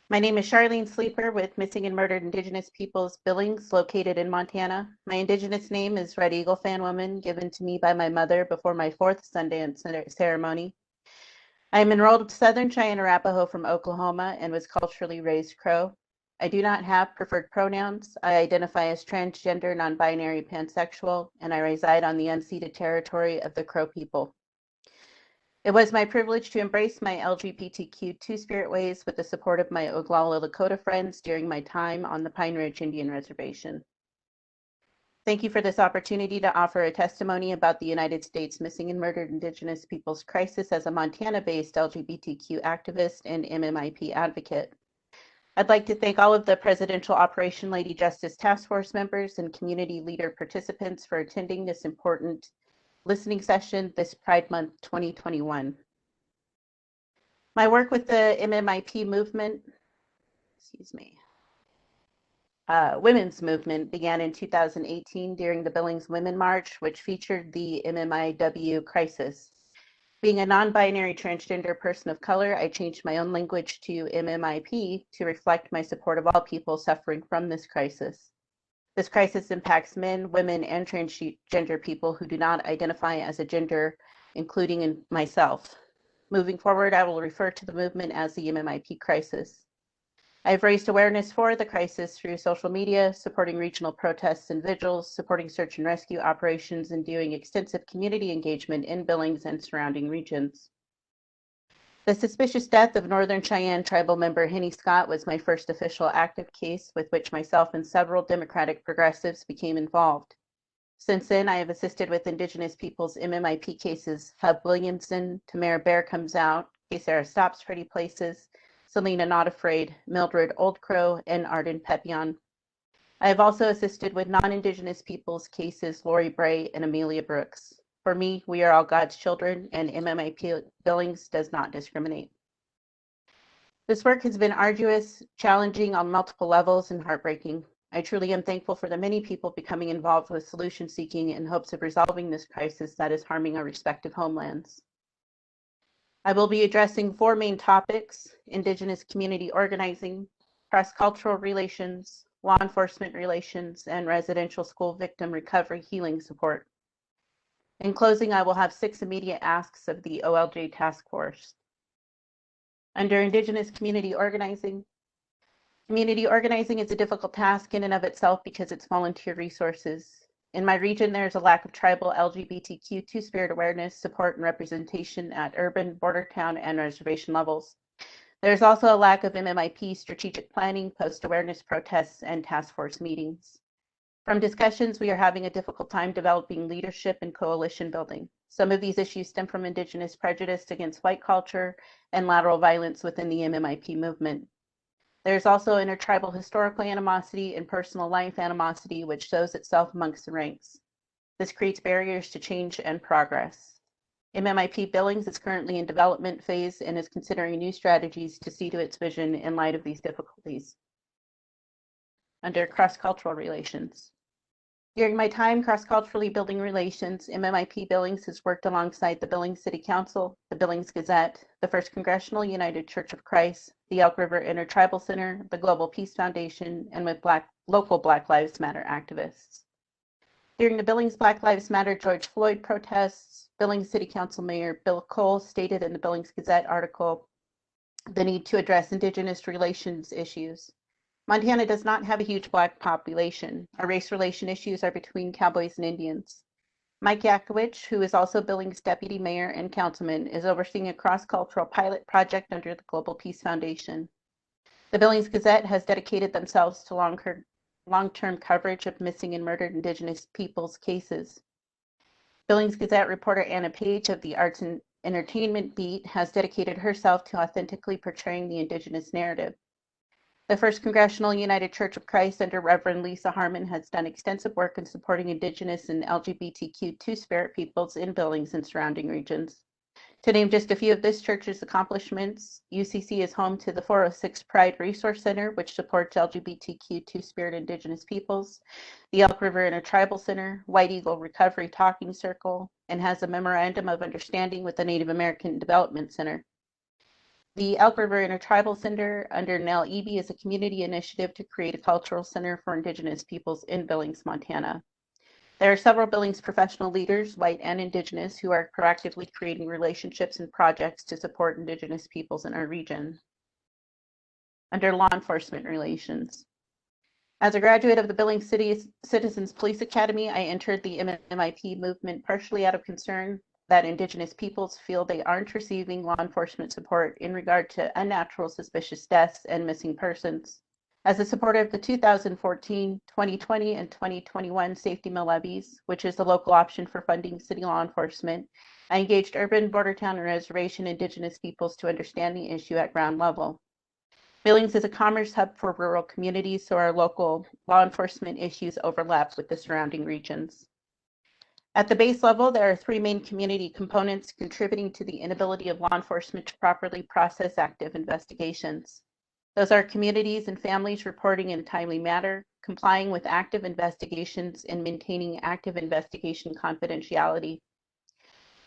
My name is Charlene Sleeper with Missing and Murdered Indigenous Peoples Billings, located in Montana. My Indigenous name is Red Eagle Fan Woman, given to me by my mother before my 4th Sundance ceremony. I am enrolled Southern Cheyenne Arapaho from Oklahoma and was culturally raised Crow. I do not have preferred pronouns. I identify as transgender, non-binary, pansexual, and I reside on the unceded territory of the Crow people. It was my privilege to embrace my LGBTQ Two-Spirit ways with the support of my Oglala Lakota friends during my time on the Pine Ridge Indian Reservation. Thank you for this opportunity to offer a testimony about the United States Missing and Murdered Indigenous Peoples Crisis as a Montana-based LGBTQ activist and MMIP advocate. I'd like to thank all of the Presidential Operation Lady Justice Task Force members and community leader participants for attending this important listening session this Pride Month 2021. My work with the MMIP movement, women's movement began in 2018 during the Billings Women March, which featured the MMIW crisis. Being a non-binary transgender person of color, I changed my own language to MMIP to reflect my support of all people suffering from this crisis. This crisis impacts men, women, and transgender people who do not identify as a gender, including myself. Moving forward, I will refer to the movement as the MMIP crisis. I've raised awareness for the crisis through social media, supporting regional protests and vigils, supporting search and rescue operations, and doing extensive community engagement in Billings and surrounding regions. The suspicious death of Northern Cheyenne tribal member Henny Scott was my first official active case with which myself and several Democratic progressives became involved. Since then, I have assisted with Indigenous people's MMIP cases, Hub Williamson, Tamara Bear Comes Out, Que Sarah Stops Pretty Places, Selena Not Afraid, Mildred Old Crow, and Arden Pepion. I have also assisted with non-Indigenous people's cases, Lori Bray and Amelia Brooks. For me, we are all God's children, and MMIP Billings does not discriminate. This work has been arduous, challenging on multiple levels, and heartbreaking. I truly am thankful for the many people becoming involved with solution seeking in hopes of resolving this crisis that is harming our respective homelands. I will be addressing 4 main topics: Indigenous community organizing, cross-cultural relations, law enforcement relations, and residential school victim recovery healing support. In closing, I will have 6 immediate asks of the OLJ task force. Under Indigenous community organizing is a difficult task in and of itself because it's volunteer resources. In my region, there's a lack of tribal LGBTQ Two-Spirit awareness, support, and representation at urban, border town, and reservation levels. There's also a lack of MMIP strategic planning, post-awareness protests, and task force meetings. From discussions, we are having a difficult time developing leadership and coalition building. Some of these issues stem from Indigenous prejudice against white culture and lateral violence within the MMIP movement. There's also intertribal historical animosity and personal life animosity, which shows itself amongst the ranks. This creates barriers to change and progress. MMIP Billings is currently in development phase and is considering new strategies to see to its vision in light of these difficulties. Under cross-cultural relations. During my time cross-culturally building relations, MMIP Billings has worked alongside the Billings City Council, the Billings Gazette, the First Congressional United Church of Christ, the Elk River Intertribal Center, the Global Peace Foundation, and with local Black Lives Matter activists. During the Billings Black Lives Matter George Floyd protests, Billings City Council Mayor Bill Cole stated in the Billings Gazette article the need to address Indigenous relations issues. Montana does not have a huge Black population. Our race relation issues are between cowboys and Indians. Mike Yakowicz, who is also Billings Deputy Mayor and Councilman, is overseeing a cross-cultural pilot project under the Global Peace Foundation. The Billings Gazette has dedicated themselves to long-term coverage of missing and murdered Indigenous peoples' cases. Billings Gazette reporter Anna Page of the Arts and Entertainment Beat has dedicated herself to authentically portraying the Indigenous narrative. The First Congressional United Church of Christ under Reverend Lisa Harmon has done extensive work in supporting Indigenous and LGBTQ Two-Spirit peoples in Billings and surrounding regions. To name just a few of this church's accomplishments, UCC is home to the 406 Pride Resource Center, which supports LGBTQ Two-Spirit Indigenous peoples, the Elk River Intertribal Center, White Eagle Recovery Talking Circle, and has a Memorandum of Understanding with the Native American Development Center. The Elk River Intertribal Center under Nell Eby is a community initiative to create a cultural center for Indigenous peoples in Billings, Montana. There are several Billings professional leaders, white and Indigenous, who are proactively creating relationships and projects to support Indigenous peoples in our region. Under law enforcement relations. As a graduate of the Billings City Citizens Police Academy, I entered the MMIP movement partially out of concern that Indigenous peoples feel they aren't receiving law enforcement support in regard to unnatural suspicious deaths and missing persons. As a supporter of the 2014, 2020, and 2021 safety mill levies, which is the local option for funding city law enforcement, I engaged urban, border town, and reservation Indigenous peoples to understand the issue at ground level. Billings is a commerce hub for rural communities, so our local law enforcement issues overlap with the surrounding regions. At the base level, there are three main community components contributing to the inability of law enforcement to properly process active investigations. Those are communities and families reporting in a timely manner, complying with active investigations, and maintaining active investigation confidentiality.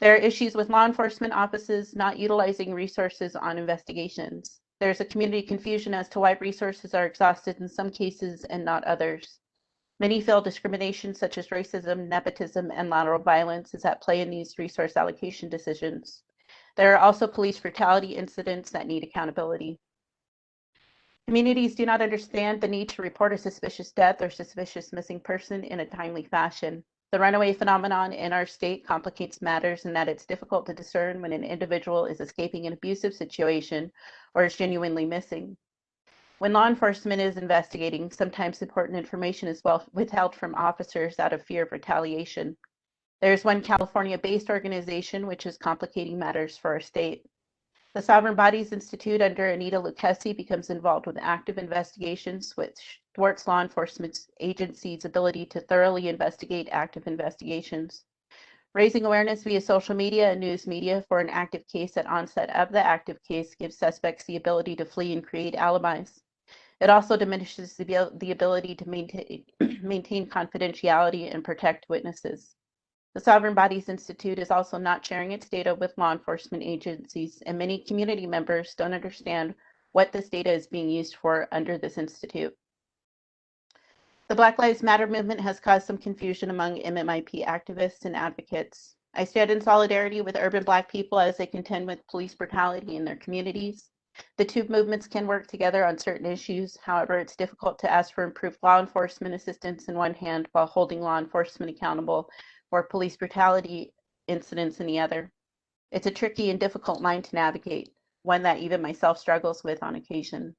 There are issues with law enforcement offices not utilizing resources on investigations. There's a community confusion as to why resources are exhausted in some cases and not others. Many feel discrimination such as racism, nepotism, and lateral violence is at play in these resource allocation decisions. There are also police brutality incidents that need accountability. Communities do not understand the need to report a suspicious death or suspicious missing person in a timely fashion. The runaway phenomenon in our state complicates matters in that it's difficult to discern when an individual is escaping an abusive situation or is genuinely missing. When law enforcement is investigating, sometimes important information is withheld from officers out of fear of retaliation. There's one California-based organization which is complicating matters for our state. The Sovereign Bodies Institute under Anita Lucchesi becomes involved with active investigations, which thwarts law enforcement agencies' ability to thoroughly investigate active investigations. Raising awareness via social media and news media for an active case at onset of the active case gives suspects the ability to flee and create alibis. It also diminishes the ability to maintain confidentiality and protect witnesses. The Sovereign Bodies Institute is also not sharing its data with law enforcement agencies, and many community members don't understand what this data is being used for under this institute. The Black Lives Matter movement has caused some confusion among MMIP activists and advocates. I stand in solidarity with urban Black people as they contend with police brutality in their communities. The two movements can work together on certain issues. However, it's difficult to ask for improved law enforcement assistance in one hand while holding law enforcement accountable for police brutality incidents in the other. It's a tricky and difficult line to navigate, one that even myself struggles with on occasion.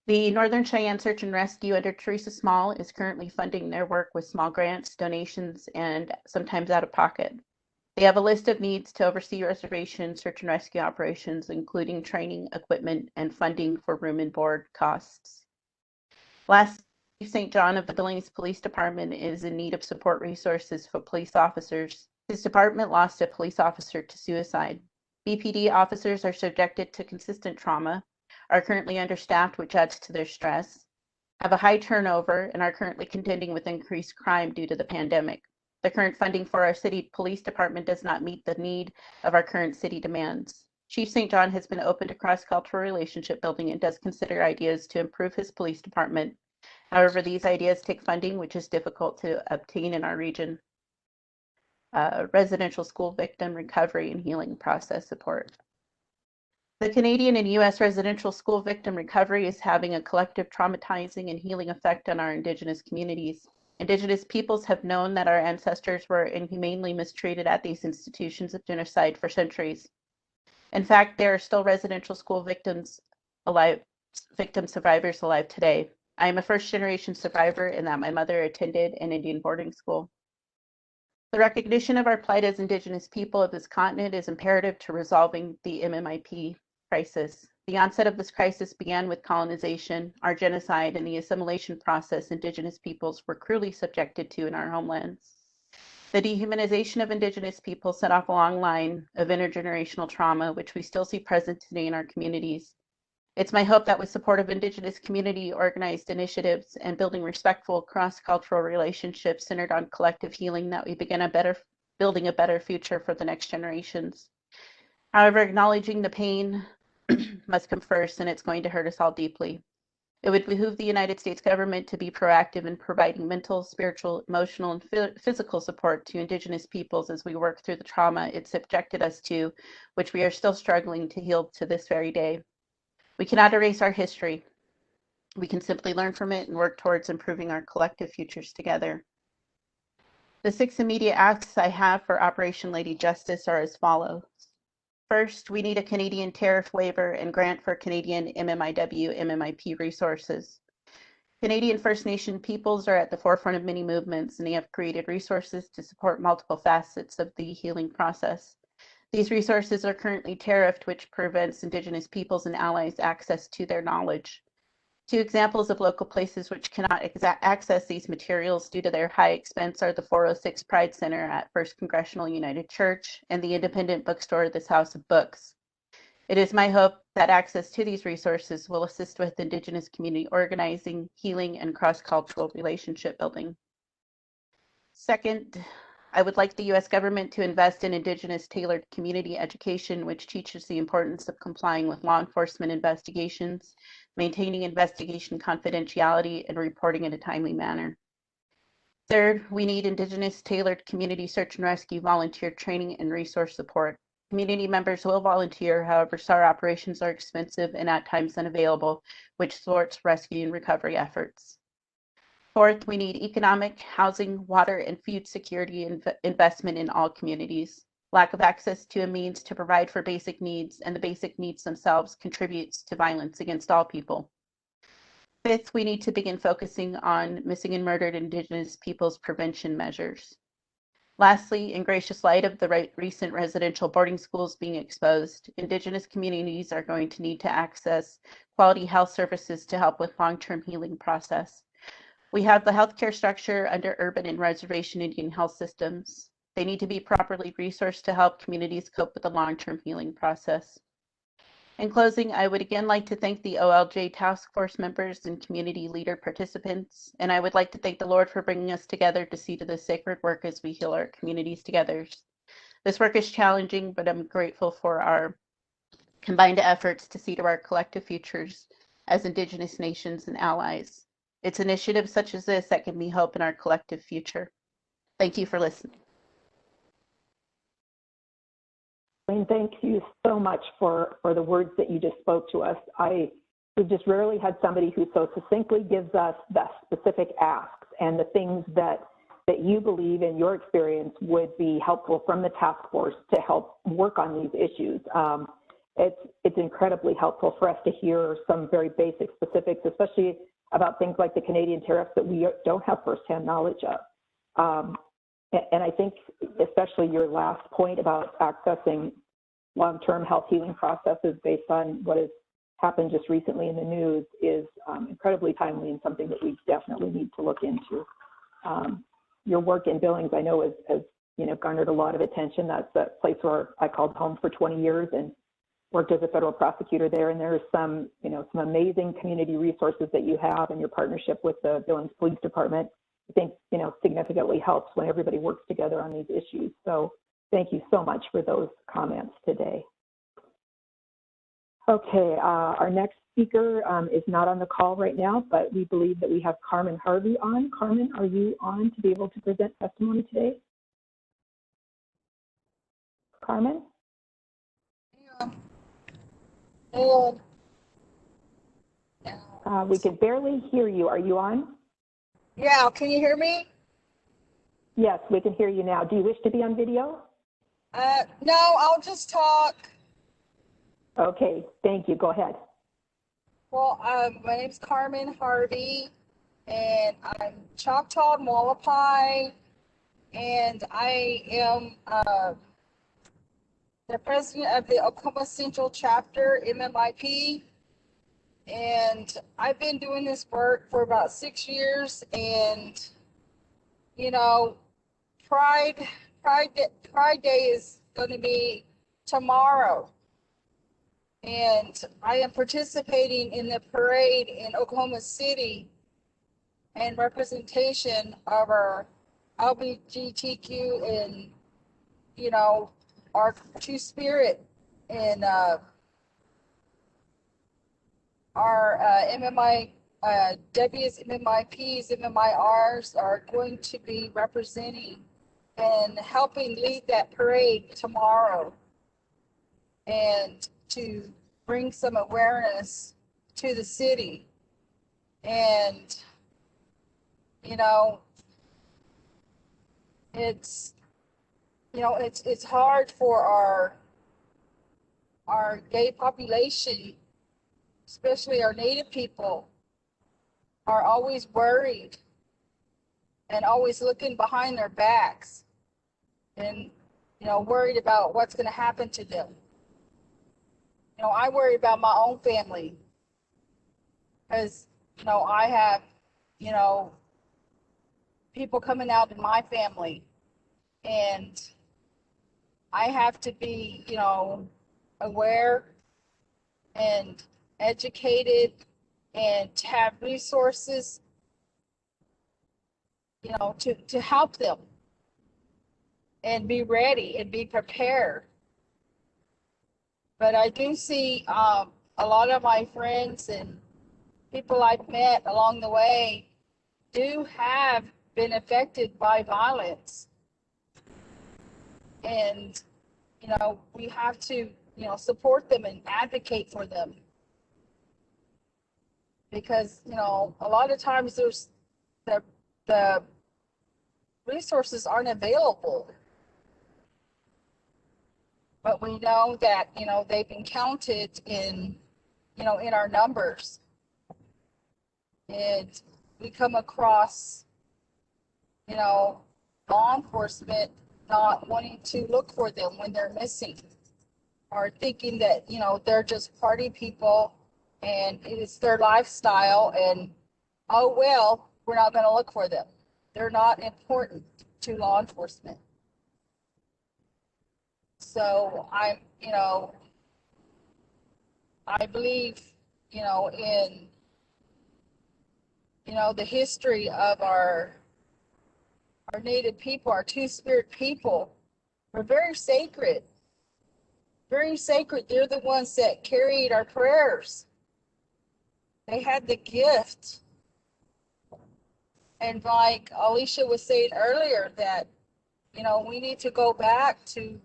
The Northern Cheyenne Search and Rescue under Teresa Small is currently funding their work with small grants, donations, and sometimes out of pocket. They have a list of needs to oversee reservation search and rescue operations, including training, equipment, and funding for room and board costs. Last, St. John of the Billings Police Department is in need of support resources for police officers. His department lost a police officer to suicide. BPD officers are subjected to consistent trauma, are currently understaffed, which adds to their stress, have a high turnover, and are currently contending with increased crime due to the pandemic. The current funding for our city police department does not meet the need of our current city demands. Chief St. John has been open to cross-cultural relationship building and does consider ideas to improve his police department However, these ideas take funding, which is difficult to obtain in our region. Residential school victim recovery and healing process support. The Canadian and U.S. residential school victim recovery is having a collective traumatizing and healing effect on our Indigenous communities. Indigenous peoples have known that our ancestors were inhumanely mistreated at these institutions of genocide for centuries. In fact, there are still residential school victims alive, victim survivors alive today. I am a first-generation survivor in that my mother attended an Indian boarding school. The recognition of our plight as Indigenous people of this continent is imperative to resolving the MMIP crisis. The onset of this crisis began with colonization, our genocide, and the assimilation process Indigenous peoples were cruelly subjected to in our homelands. The dehumanization of Indigenous people set off a long line of intergenerational trauma, which we still see present today in our communities. It's my hope that with support of Indigenous community organized initiatives and building respectful cross-cultural relationships centered on collective healing that we begin building a better future for the next generations. However, acknowledging the pain must come first, and it's going to hurt us all deeply. It would behoove the United States government to be proactive in providing mental, spiritual, emotional, and physical support to Indigenous peoples as we work through the trauma it subjected us to, which we are still struggling to heal to this very day. We cannot erase our history. We can simply learn from it and work towards improving our collective futures together. The 6 immediate asks I have for Operation Lady Justice are as follows. First, we need a Canadian tariff waiver and grant for Canadian MMIW, MMIP resources. Canadian First Nation peoples are at the forefront of many movements, and they have created resources to support multiple facets of the healing process. These resources are currently tariffed, which prevents Indigenous peoples and allies access to their knowledge. 2 examples of local places which cannot access these materials due to their high expense are the 406 Pride Center at First Congressional United Church and the independent bookstore, This House of Books. It is my hope that access to these resources will assist with Indigenous community organizing, healing, and cross-cultural relationship building. Second, I would like the U.S. government to invest in Indigenous tailored community education, which teaches the importance of complying with law enforcement investigations, maintaining investigation confidentiality, and reporting in a timely manner. Third, we need Indigenous tailored community search and rescue volunteer training and resource support. Community members will volunteer, however, SAR operations are expensive and at times unavailable, which thwarts rescue and recovery efforts. Fourth, we need economic, housing, water, and food security investment in all communities. Lack of access to a means to provide for basic needs and the basic needs themselves contributes to violence against all people. Fifth, we need to begin focusing on missing and murdered Indigenous peoples' prevention measures. Lastly, in gracious light of the recent residential boarding schools being exposed, Indigenous communities are going to need to access quality health services to help with long-term healing process. We have the healthcare structure under urban and reservation Indian health systems. They need to be properly resourced to help communities cope with the long-term healing process. In closing, I would again like to thank the OLJ task force members and community leader participants, and I would like to thank the Lord for bringing us together to see to this sacred work as we heal our communities together. This work is challenging, but I'm grateful for our combined efforts to see to our collective futures as Indigenous nations and allies. It's initiatives such as this that give me hope in our collective future. Thank you for listening. Thank you so much for the words that you just spoke to us. We've just rarely had somebody who so succinctly gives us the specific asks and the things that you believe in your experience would be helpful from the task force to help work on these issues. It's incredibly helpful for us to hear some very basic specifics, especially about things like the Canadian tariffs that we don't have firsthand knowledge of. And I think especially your last point about accessing long-term health healing processes based on what has happened just recently in the news is incredibly timely and something that we definitely need to look into. Your work in Billings, I know, has garnered a lot of attention. That's a place where I called home for 20 years and worked as a federal prosecutor there. And there's some amazing community resources that you have, and your partnership with the Billings Police Department, I think, significantly helps when everybody works together on these issues. So thank you so much for those comments today. Okay, our next speaker is not on the call right now, but we believe that we have Carmen Harvey on. Carmen, are you on to be able to present testimony today? Carmen? We can barely hear you. Are you on? Yeah, can you hear me? Yes, we can hear you now. Do you wish to be on video? No, I'll just talk. Okay, thank you. Go ahead. Well, my name's Carmen Harvey, and I'm Choctaw and Wallapai, and I am the president of the Oklahoma Central Chapter, MMIP, and I've been doing this work for about 6 years, and, you know, Pride Day is going to be tomorrow. And I am participating in the parade in Oklahoma City and representation of our LGBTQ and, you know, our Two-Spirit and our MMI, W's, MMIPs, MMIRs are going to be representing and helping lead that parade tomorrow, and to bring some awareness to the city. And, you know, it's hard for our gay population, especially our Native people, are always worried and always looking behind their backs and, you know, worried about what's going to happen to them. You know, I worry about my own family because, you know, I have, you know, people coming out in my family, and I have to be, you know, aware and educated and have resources, you know, to help them and be ready and be prepared. But I do see a lot of my friends and people I've met along the way do have been affected by violence. And, you know, we have to, you know, support them and advocate for them. Because, you know, a lot of times there's the resources aren't available. But we know that, you know, they've been counted in, you know, in our numbers. And we come across, you know, law enforcement not wanting to look for them when they're missing, or thinking that, you know, they're just party people and it's their lifestyle, and, oh, well, we're not going to look for them. They're not important to law enforcement. So I'm, you know, I believe, you know, in, you know, the history of our Native people, our Two-Spirit people. We're very sacred. Very sacred. They're the ones that carried our prayers. They had the gift. And like Alicia was saying earlier, that, you know, we need to go back to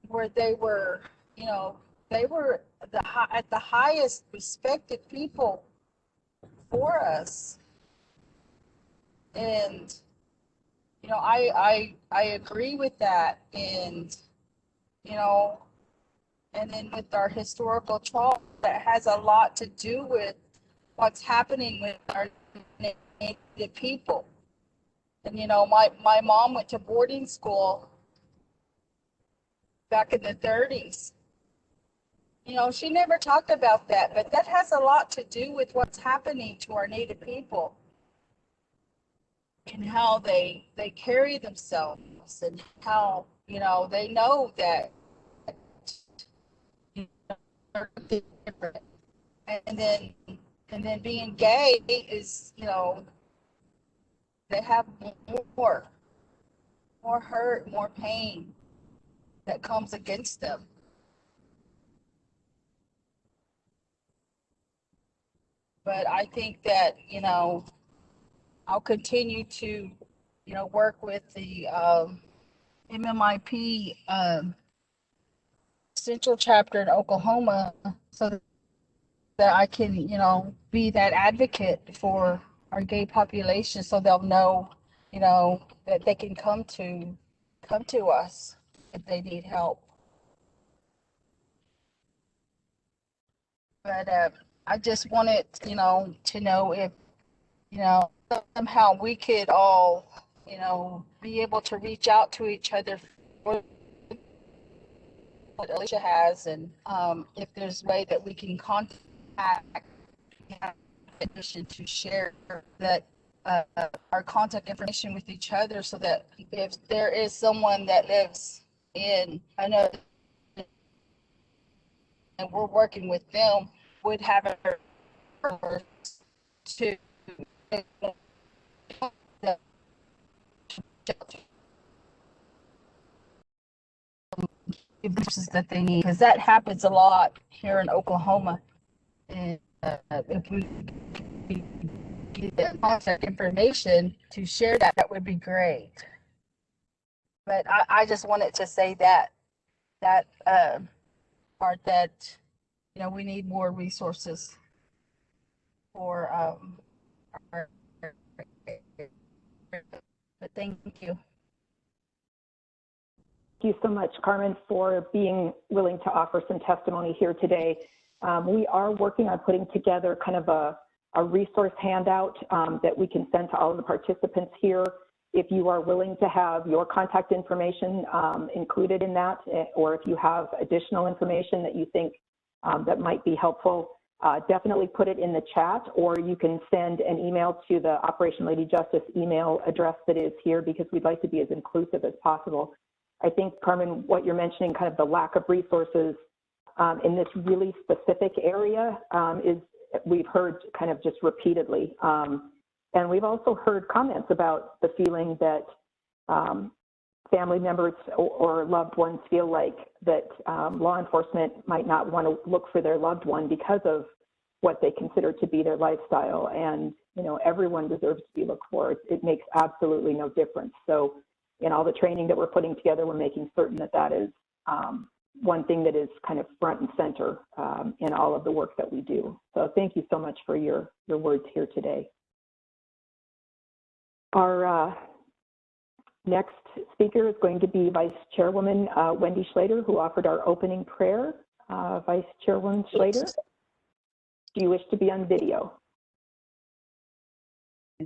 where they were, you know, they were at the highest respected people for us. And, you know, I agree with that. And, you know, and then with our historical trauma, that has a lot to do with what's happening with our Native people. And, you know, my mom went to boarding school back in the 30s. You know, she never talked about that, but that has a lot to do with what's happening to our Native people and how they carry themselves, and how, you know, they know that, you know, they're different. And then being gay is, you know, they have more hurt, more pain that comes against them. but I think that, you know, I'll continue to, you know, work with the MMIP Central Chapter in Oklahoma so that I can, you know, be that advocate for our gay population so they'll know, you know, that they can come to us if they need help. But I just wanted, you know, to know if, you know, somehow we could all, you know, be able to reach out to each other for what Alicia has, and if there's a way that we can contact permission to share that our contact information with each other, so that if there is someone that lives in another and we're working with them, would have a to resources that they need, because that happens a lot here in Oklahoma. And if we get the contact information to share that, that would be great. But I just wanted to say that part, that, you know, we need more resources for our, but thank you. Thank you so much, Carmen, for being willing to offer some testimony here today. We are working on putting together kind of a resource handout that we can send to all of the participants here. If you are willing to have your contact information included in that, or if you have additional information that you think that might be helpful, definitely put it in the chat, or you can send an email to the Operation Lady Justice email address that is here, because we'd like to be as inclusive as possible. I think, Carmen, what you're mentioning, kind of the lack of resources in this really specific area is, we've heard kind of just repeatedly. And we've also heard comments about the feeling that family members or loved ones feel like that law enforcement might not want to look for their loved one because of what they consider to be their lifestyle. And, you know, everyone deserves to be looked for. It makes absolutely no difference. So in all the training that we're putting together, we're making certain that that is one thing that is kind of front and center in all of the work that we do. So thank you so much for your words here today. Our next speaker is going to be Vice Chairwoman Wendy Schlater, who offered our opening prayer. Vice Chairwoman Schlater, do you wish to be on video?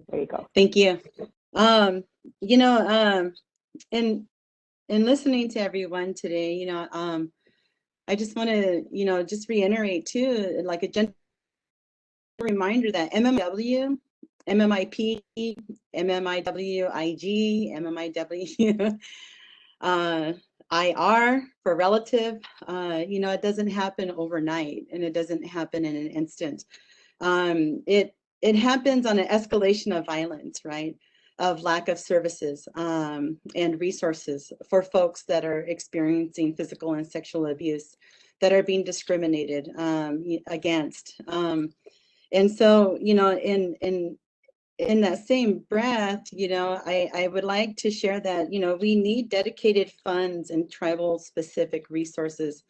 There you go. Thank you. You know, in listening to everyone today, you know, I just want to, you know, just reiterate too, like a gentle reminder that MMW, MMIP, MMIWIG, MMIW, IR for relative, you know, it doesn't happen overnight, and it doesn't happen in an instant. It happens on an escalation of violence, right? Of lack of services and resources for folks that are experiencing physical and sexual abuse, that are being discriminated against. And so, you know, in that same breath, you know, I would like to share that, you know, we need dedicated funds and tribal specific resources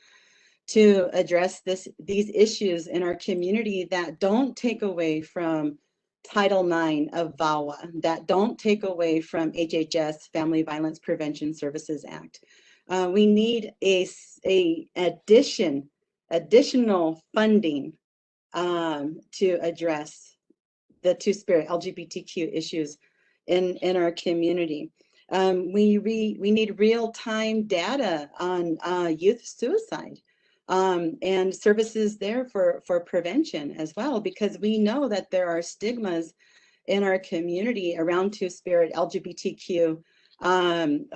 to address these issues in our community that don't take away from Title IX of VAWA, that don't take away from HHS Family Violence Prevention Services Act. We need additional funding to address the Two-Spirit LGBTQ issues in our community. We need real-time data on youth suicide. And services there for prevention as well, because we know that there are stigmas in our community around Two-Spirit LGBTQ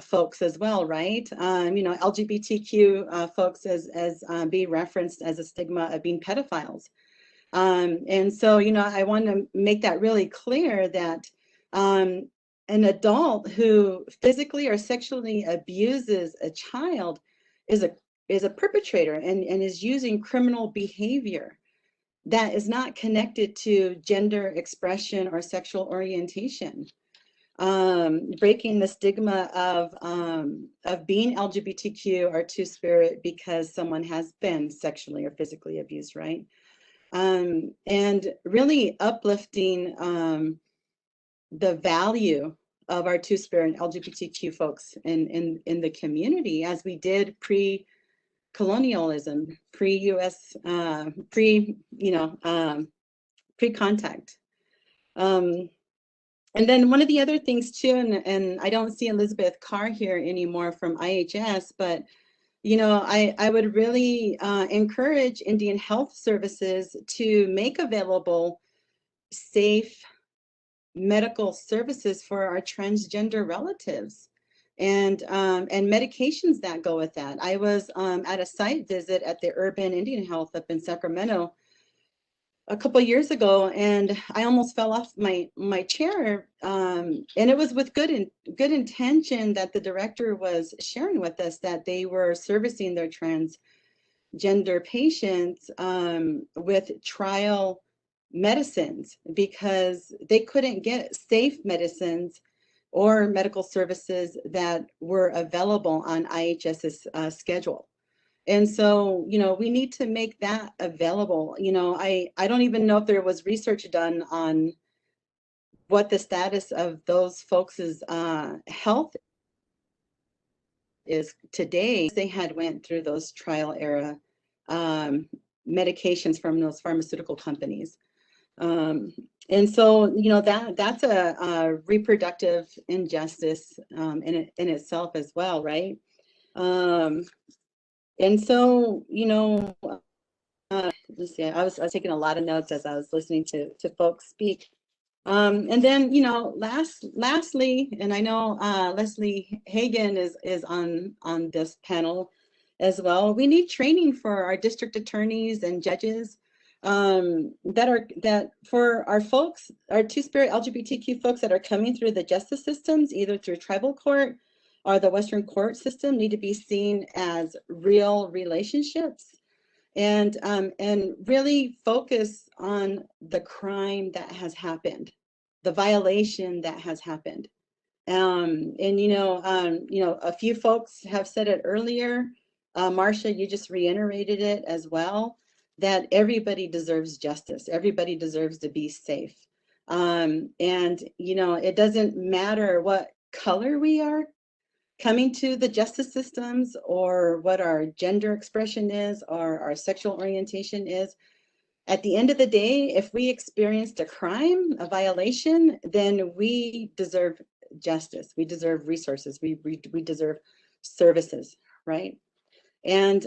folks as well, right? You know, LGBTQ folks as being referenced as a stigma of being pedophiles. And so, you know, I want to make that really clear that an adult who physically or sexually abuses a child is a perpetrator and is using criminal behavior that is not connected to gender expression or sexual orientation. Breaking the stigma of being LGBTQ or Two-Spirit because someone has been sexually or physically abused, right? And really uplifting the value of our Two-Spirit and LGBTQ folks in the community, as we did pre-colonialism, pre-US, pre-contact. And then one of the other things too, and I don't see Elizabeth Carr here anymore from IHS, but I would really encourage Indian Health Services to make available safe medical services for our transgender relatives and medications that go with that. I was at a site visit at the Urban Indian Health up in Sacramento a couple of years ago, and I almost fell off my chair, and it was with good intention that the director was sharing with us that they were servicing their transgender patients with trial medicines because they couldn't get safe medicines or medical services that were available on IHS's schedule. And so, we need to make that available. I don't even know if there was research done on what the status of those folks' health is today. They had went through those trial era medications from those pharmaceutical companies. And so, that's a reproductive injustice in itself as well, right? And so, let's see, I was taking a lot of notes as I was listening to folks speak. And then, lastly, and I know Leslie Hagan is on this panel as well. We need training for our district attorneys and judges that for our folks, our Two-Spirit LGBTQ folks that are coming through the justice systems, either through tribal court or the Western court system, need to be seen as real relationships and really focus on the crime that has happened, the violation that has happened. And a few folks have said it earlier. Marcia, you just reiterated it as well, that everybody deserves justice. Everybody deserves to be safe. And it doesn't matter what color we are coming to the justice systems or what our gender expression is or our sexual orientation is. At the end of the day, if we experienced a crime, a violation, then we deserve justice. We deserve resources. We deserve services, right? And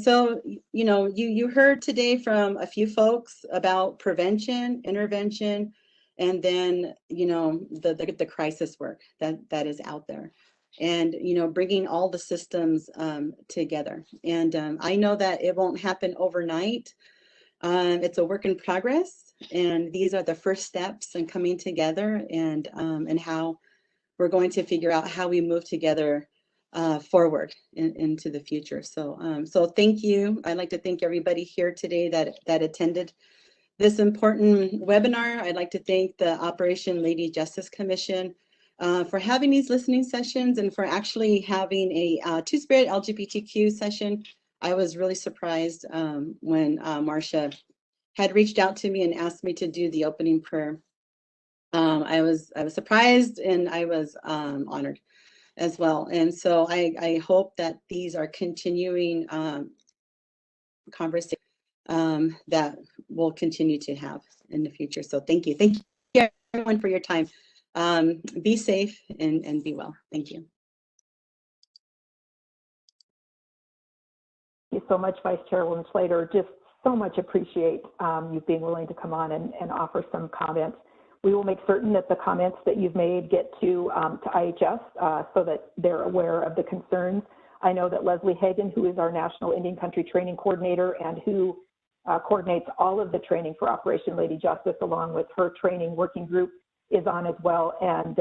so, you heard today from a few folks about prevention, intervention, and then, the crisis work that is out there. And, bringing all the systems together. And I know that it won't happen overnight. It's a work in progress, and these are the first steps in coming together and how we're going to figure out how we move together forward into the future. So thank you. I'd like to thank everybody here today that attended this important webinar. I'd like to thank the Operation Lady Justice Commission for having these listening sessions and for actually having a Two-Spirit LGBTQ session. I was really surprised when Marcia had reached out to me and asked me to do the opening prayer. I was surprised and I was honored as well. And so I hope that these are continuing conversations that we'll continue to have in the future. So thank you. Thank you everyone for your time. Be safe and be well. Thank you. Thank you so much, Vice Chairwoman Slater. Just so much appreciate you being willing to come on and offer some comments. We will make certain that the comments that you've made get to IHS so that they're aware of the concerns. I know that Leslie Hagan, who is our National Indian Country Training Coordinator and who coordinates all of the training for Operation Lady Justice, along with her training working group, is on as well and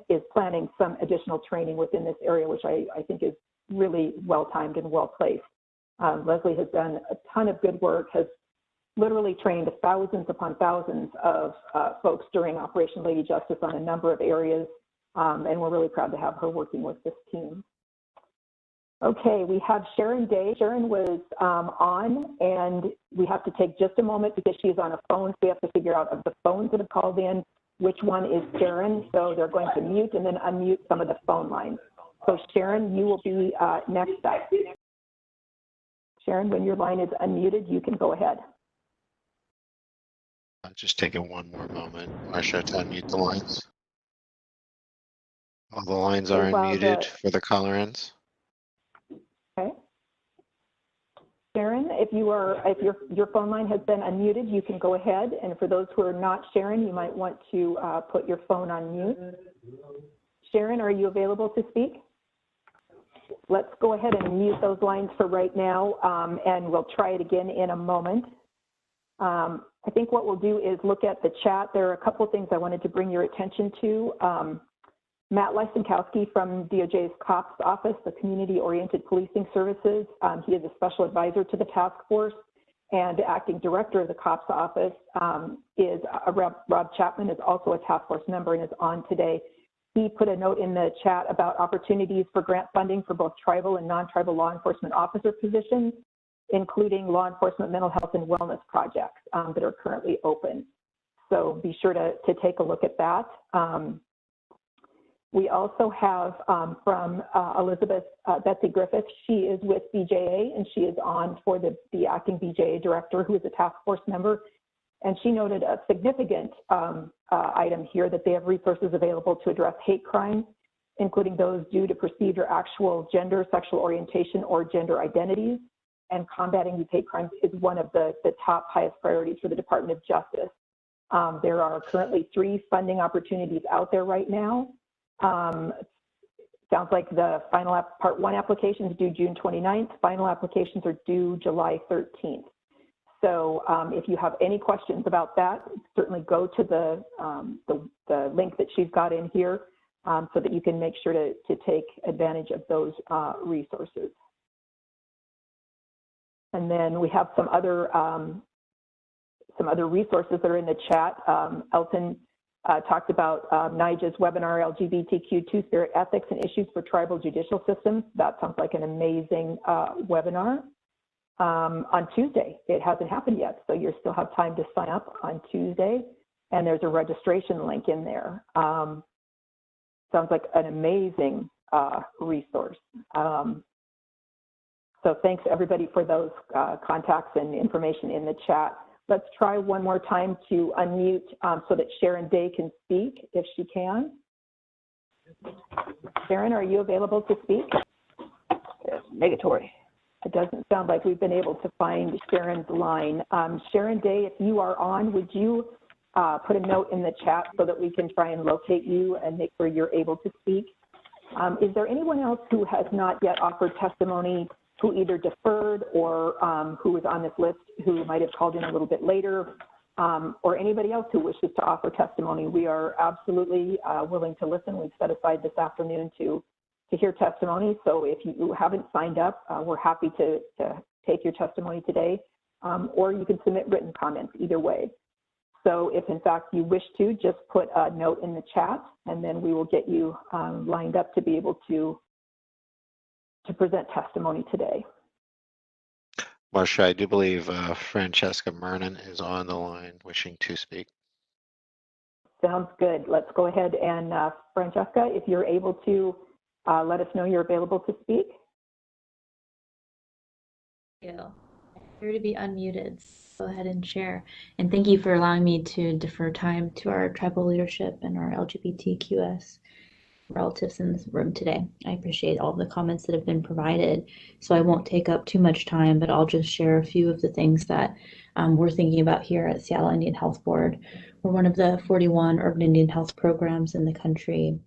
is planning some additional training within this area, which I think is really well-timed and well-placed. Leslie has done a ton of good work, has literally trained thousands upon thousands of folks during Operation Lady Justice on a number of areas, and we're really proud to have her working with this team. Okay, we have Sharon Day. Sharon was on, and we have to take just a moment because she's on a phone, so we have to figure out of the phones that have called in, which one is Sharon. So they're going to mute and then unmute some of the phone lines. So Sharon, you will be next up. Sharon, when your line is unmuted, you can go ahead. Just taking one more moment. Marcia, to unmute the lines. All the lines are unmuted for the caller-ins. Okay. Sharon, if your phone line has been unmuted, you can go ahead. And for those who are not Sharon, you might want to put your phone on mute. Sharon, are you available to speak? Let's go ahead and mute those lines for right now, and we'll try it again in a moment. I think what we'll do is look at the chat. There are a couple of things I wanted to bring your attention to. Matt Lysenkowski from DOJ's COPS office, the Community-Oriented Policing Services. He is a special advisor to the task force, and the acting director of the COPS office is Rob Chapman, is also a task force member and is on today. He put a note in the chat about opportunities for grant funding for both tribal and non-tribal law enforcement officer positions, including law enforcement mental health and wellness projects that are currently open. So be sure to take a look at that. We also have from Elizabeth Betsy Griffith. She is with BJA, and she is on for the acting BJA director, who is a task force member. And she noted a significant item here, that they have resources available to address hate crimes, including those due to perceived or actual gender, sexual orientation, or gender identities. And combating these hate crimes is one of the top highest priorities for the Department of Justice. There are currently 3 funding opportunities out there right now. Sounds like the final part 1 application is due June 29th. Final applications are due July 13th. So if you have any questions about that, certainly go to the link that she's got in here so that you can make sure to take advantage of those resources. And then we have some other resources that are in the chat. Elton talked about NIJA's webinar, LGBTQ Two-Spirit Ethics and Issues for Tribal Judicial Systems. That sounds like an amazing webinar. On Tuesday, it hasn't happened yet, so you still have time to sign up on Tuesday, and there's a registration link in there. Sounds like an amazing resource. So thanks everybody for those contacts and information in the chat. Let's try one more time to unmute so that Sharon Day can speak, if she can. Sharon, are you available to speak? Yes, negatory. It doesn't sound like we've been able to find Sharon's line. Sharon Day, if you are on, would you put a note in the chat so that we can try and locate you and make sure you're able to speak? Is there anyone else who has not yet offered testimony, who either deferred or who is on this list, who might have called in a little bit later, or anybody else who wishes to offer testimony? We are absolutely willing to listen. We've set aside this afternoon to hear testimony. So if you haven't signed up, we're happy to take your testimony today, or you can submit written comments, either way. So if in fact you wish to, just put a note in the chat, and then we will get you lined up to be able to present testimony today. Marcia, I do believe Francesca Mernon is on the line wishing to speak. Sounds good. Let's go ahead and Francesca, if you're able to let us know you're available to speak. Thank you. Here to be unmuted. Go ahead and share. And thank you for allowing me to defer time to our tribal leadership and our LGBTQS relatives in this room today. I appreciate all the comments that have been provided. So I won't take up too much time, but I'll just share a few of the things that we're thinking about here at Seattle Indian Health Board. We're one of the 41 urban Indian health programs in the country,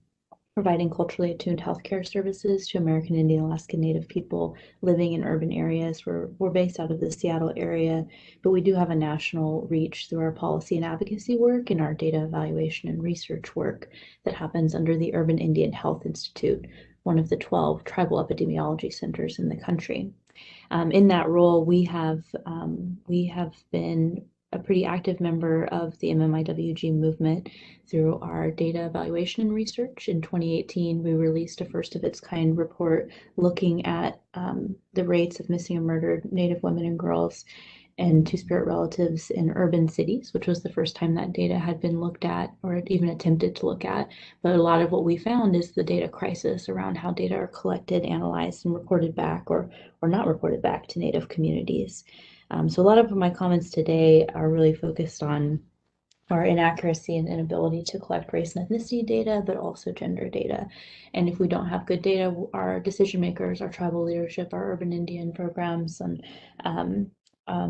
providing culturally attuned healthcare services to American Indian Alaska Native people living in urban areas. We're based out of the Seattle area, but we do have a national reach through our policy and advocacy work and our data evaluation and research work that happens under the Urban Indian Health Institute, one of the 12 tribal epidemiology centers in the country. In that role, we have been a pretty active member of the MMIWG movement through our data evaluation and research. In 2018, we released a first of its kind report looking at the rates of missing and murdered Native women and girls and Two-Spirit relatives in urban cities, which was the first time that data had been looked at or even attempted to look at. But a lot of what we found is the data crisis around how data are collected, analyzed, and reported back or not reported back to Native communities. So a lot of my comments today are really focused on our inaccuracy and inability to collect race and ethnicity data, but also gender data. And if we don't have good data, our decision makers, our tribal leadership, our urban Indian programs, and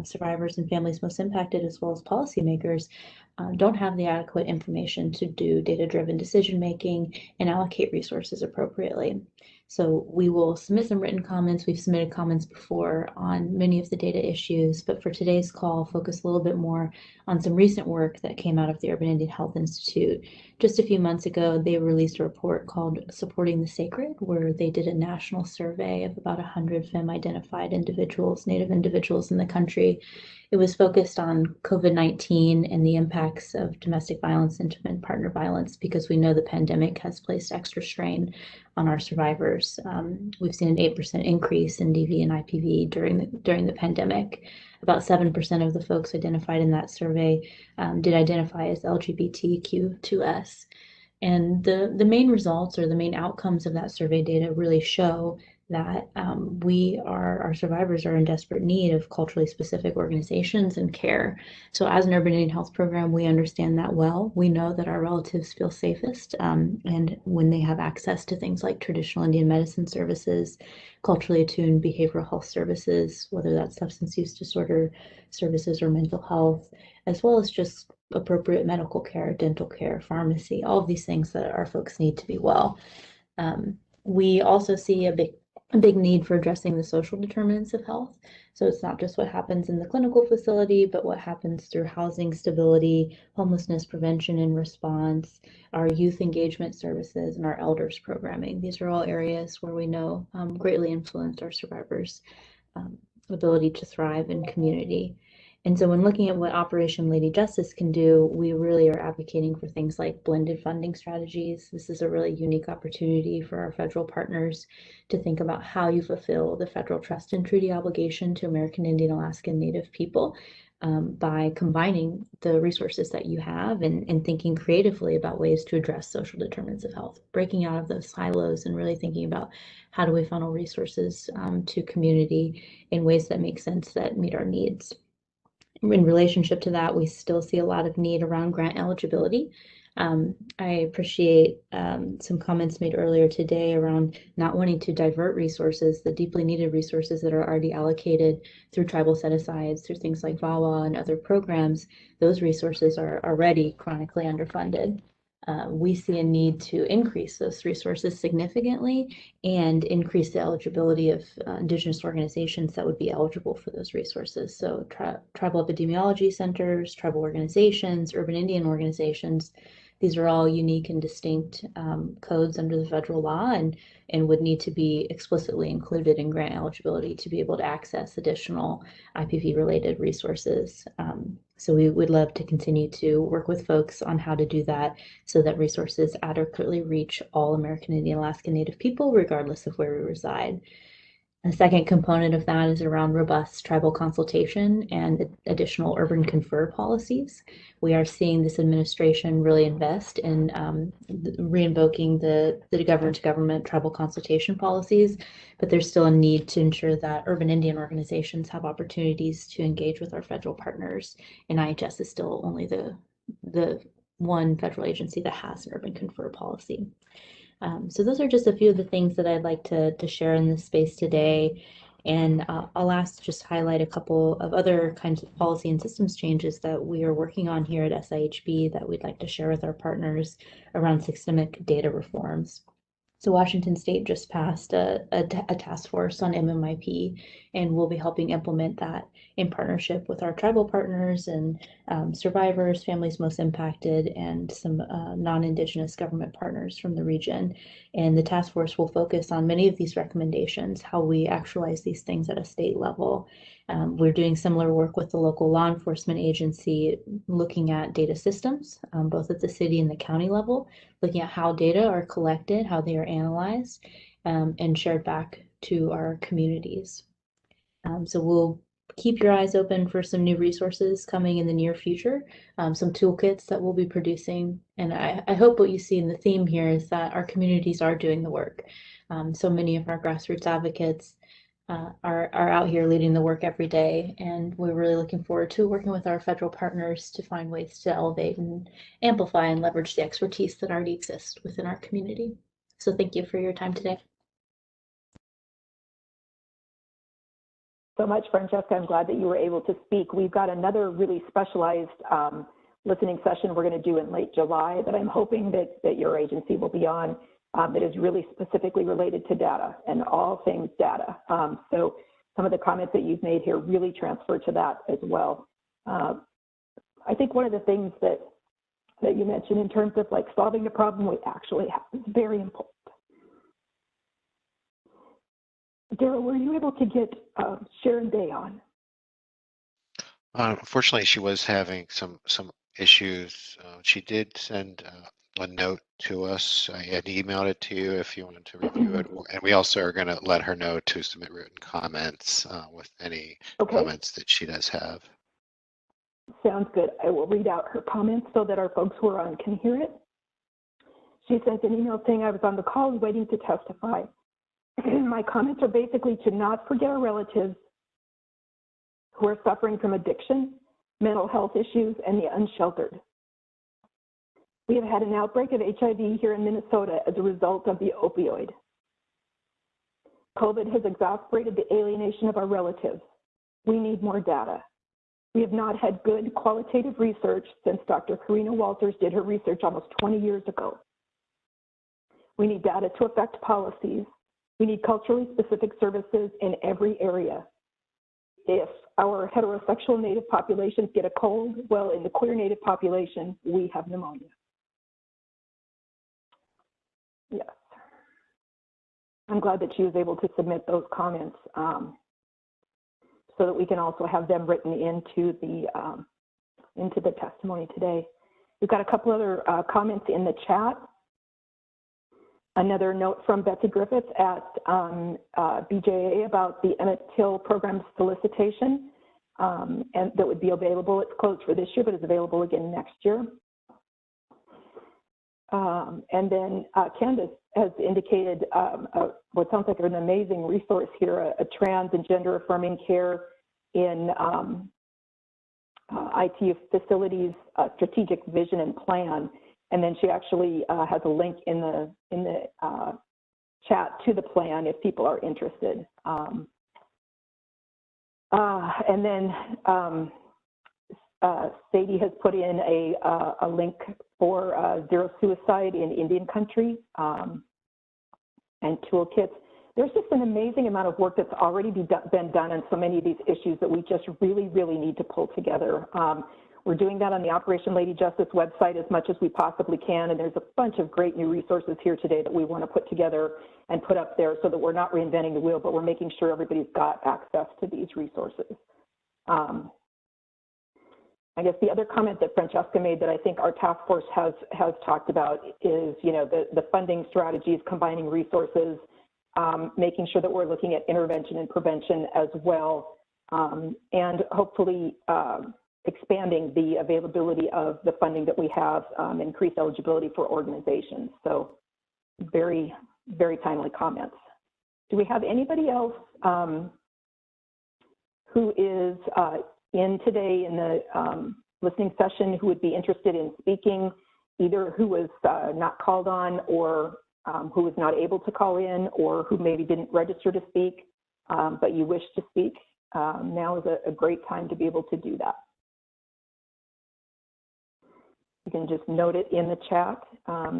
survivors and families most impacted, as well as policymakers, don't have the adequate information to do data-driven decision making and allocate resources appropriately. So we will submit some written comments. We've submitted comments before on many of the data issues, but for today's call, focus a little bit more on some recent work that came out of the Urban Indian Health Institute. Just a few months ago, they released a report called Supporting the Sacred, where they did a national survey of about 100 FEM-identified individuals, Native individuals in the country. It was focused on COVID-19 and the impacts of domestic violence, intimate partner violence, because we know the pandemic has placed extra strain on our survivors. We've seen an 8% increase in DV and IPV during the pandemic. About 7% of the folks identified in that survey did identify as LGBTQ2S. And the main results or the main outcomes of that survey data really show that our survivors are in desperate need of culturally specific organizations and care. So as an urban Indian health program, we understand that well. We know that our relatives feel safest and when they have access to things like traditional Indian medicine services, culturally attuned behavioral health services, whether that's substance use disorder services or mental health, as well as just appropriate medical care, dental care, pharmacy, all of these things that our folks need to be well. We also see a big need for addressing the social determinants of health. So it's not just what happens in the clinical facility, but what happens through housing stability, homelessness prevention and response, our youth engagement services, and our elders programming. These are all areas where we know greatly influence our survivors' ability to thrive in community. And so when looking at what Operation Lady Justice can do, we really are advocating for things like blended funding strategies. This is a really unique opportunity for our federal partners to think about how you fulfill the federal trust and treaty obligation to American Indian, Alaska, and Native people by combining the resources that you have and thinking creatively about ways to address social determinants of health, breaking out of those silos and really thinking about how do we funnel resources to community in ways that make sense, that meet our needs. In relationship to that, we still see a lot of need around grant eligibility. I appreciate some comments made earlier today around not wanting to divert resources, the deeply needed resources that are already allocated through tribal set-asides, through things like VAWA and other programs. Those resources are already chronically underfunded. We see a need to increase those resources significantly and increase the eligibility of Indigenous organizations that would be eligible for those resources. So tribal epidemiology centers, tribal organizations, urban Indian organizations, these are all unique and distinct codes under the federal law and would need to be explicitly included in grant eligibility to be able to access additional IPV-related resources. So we would love to continue to work with folks on how to do that so that resources adequately reach all American Indian, Alaska Native people, regardless of where we reside. A second component of that is around robust tribal consultation and additional urban confer policies. We are seeing this administration really invest in re-invoking the government-to-government tribal consultation policies, but there's still a need to ensure that urban Indian organizations have opportunities to engage with our federal partners, and IHS is still only the one federal agency that has an urban confer policy. So those are just a few of the things that I'd like to share in this space today. And I'll just highlight a couple of other kinds of policy and systems changes that we are working on here at SIHB that we'd like to share with our partners around systemic data reforms. So Washington State just passed a task force on MMIP, and we'll be helping implement that in partnership with our tribal partners and survivors, families most impacted, and some non-Indigenous government partners from the region. And the task force will focus on many of these recommendations, how we actualize these things at a state level. We're doing similar work with the local law enforcement agency, looking at data systems, both at the city and the county level, looking at how data are collected, how they are analyzed, and shared back to our communities. So we'll keep your eyes open for some new resources coming in the near future, some toolkits that we'll be producing. And I hope what you see in the theme here is that our communities are doing the work. So many of our grassroots advocates are out here leading the work every day, and we're really looking forward to working with our federal partners to find ways to elevate and amplify and leverage the expertise that already exists within our community. So thank you for your time today. So much, Francesca. I'm glad that you were able to speak. We've got another really specialized listening session we're going to do in late July that I'm hoping that your agency will be on, that is really specifically related to data and all things data. So some of the comments that you've made here really transfer to that as well. I think one of the things that you mentioned in terms of like solving the problem we actually have is very important. Daryl, were you able to get Sharon Day on? Unfortunately, she was having some issues. She did send a note to us. I had emailed it to you if you wanted to review it. And we also are going to let her know to submit written comments with any comments that she does have. Sounds good. I will read out her comments so that our folks who are on can hear it. She sent an email saying, I was on the call waiting to testify. My comments are basically to not forget our relatives who are suffering from addiction, mental health issues, and the unsheltered. We have had an outbreak of HIV here in Minnesota as a result of the opioid. COVID has exacerbated the alienation of our relatives. We need more data. We have not had good qualitative research since Dr. Karina Walters did her research almost 20 years ago. We need data to affect policies. We need culturally specific services in every area. If our heterosexual Native populations get a cold, well, in the queer Native population, we have pneumonia. Yes. I'm glad that she was able to submit those comments so that we can also have them written into the testimony today. We've got a couple other comments in the chat. Another note from Betsy Griffiths at BJA about the Emmett Till program solicitation, and that would be available. It's closed for this year, but it's available again next year. And then Candace has indicated what sounds like an amazing resource here, a trans and gender affirming care in IT facilities, strategic vision and plan. And then she actually has a link in the chat to the plan if people are interested. And then Sadie has put in a link for zero suicide in Indian country and toolkits. There's just an amazing amount of work that's already been done on so many of these issues that we just really, really need to pull together. We're doing that on the Operation Lady Justice website as much as we possibly can, and there's a bunch of great new resources here today that we want to put together and put up there so that we're not reinventing the wheel, but we're making sure everybody's got access to these resources. I guess the other comment that Francesca made that I think our task force has talked about is, you know, the funding strategies, combining resources, making sure that we're looking at intervention and prevention as well, and hopefully expanding the availability of the funding that we have, increase eligibility for organizations. So very, very timely comments. Do we have anybody else who is in today in the listening session who would be interested in speaking, either who was not called on or who was not able to call in, or who maybe didn't register to speak, but you wish to speak? Now is a great time to be able to do that. You can just note it in the chat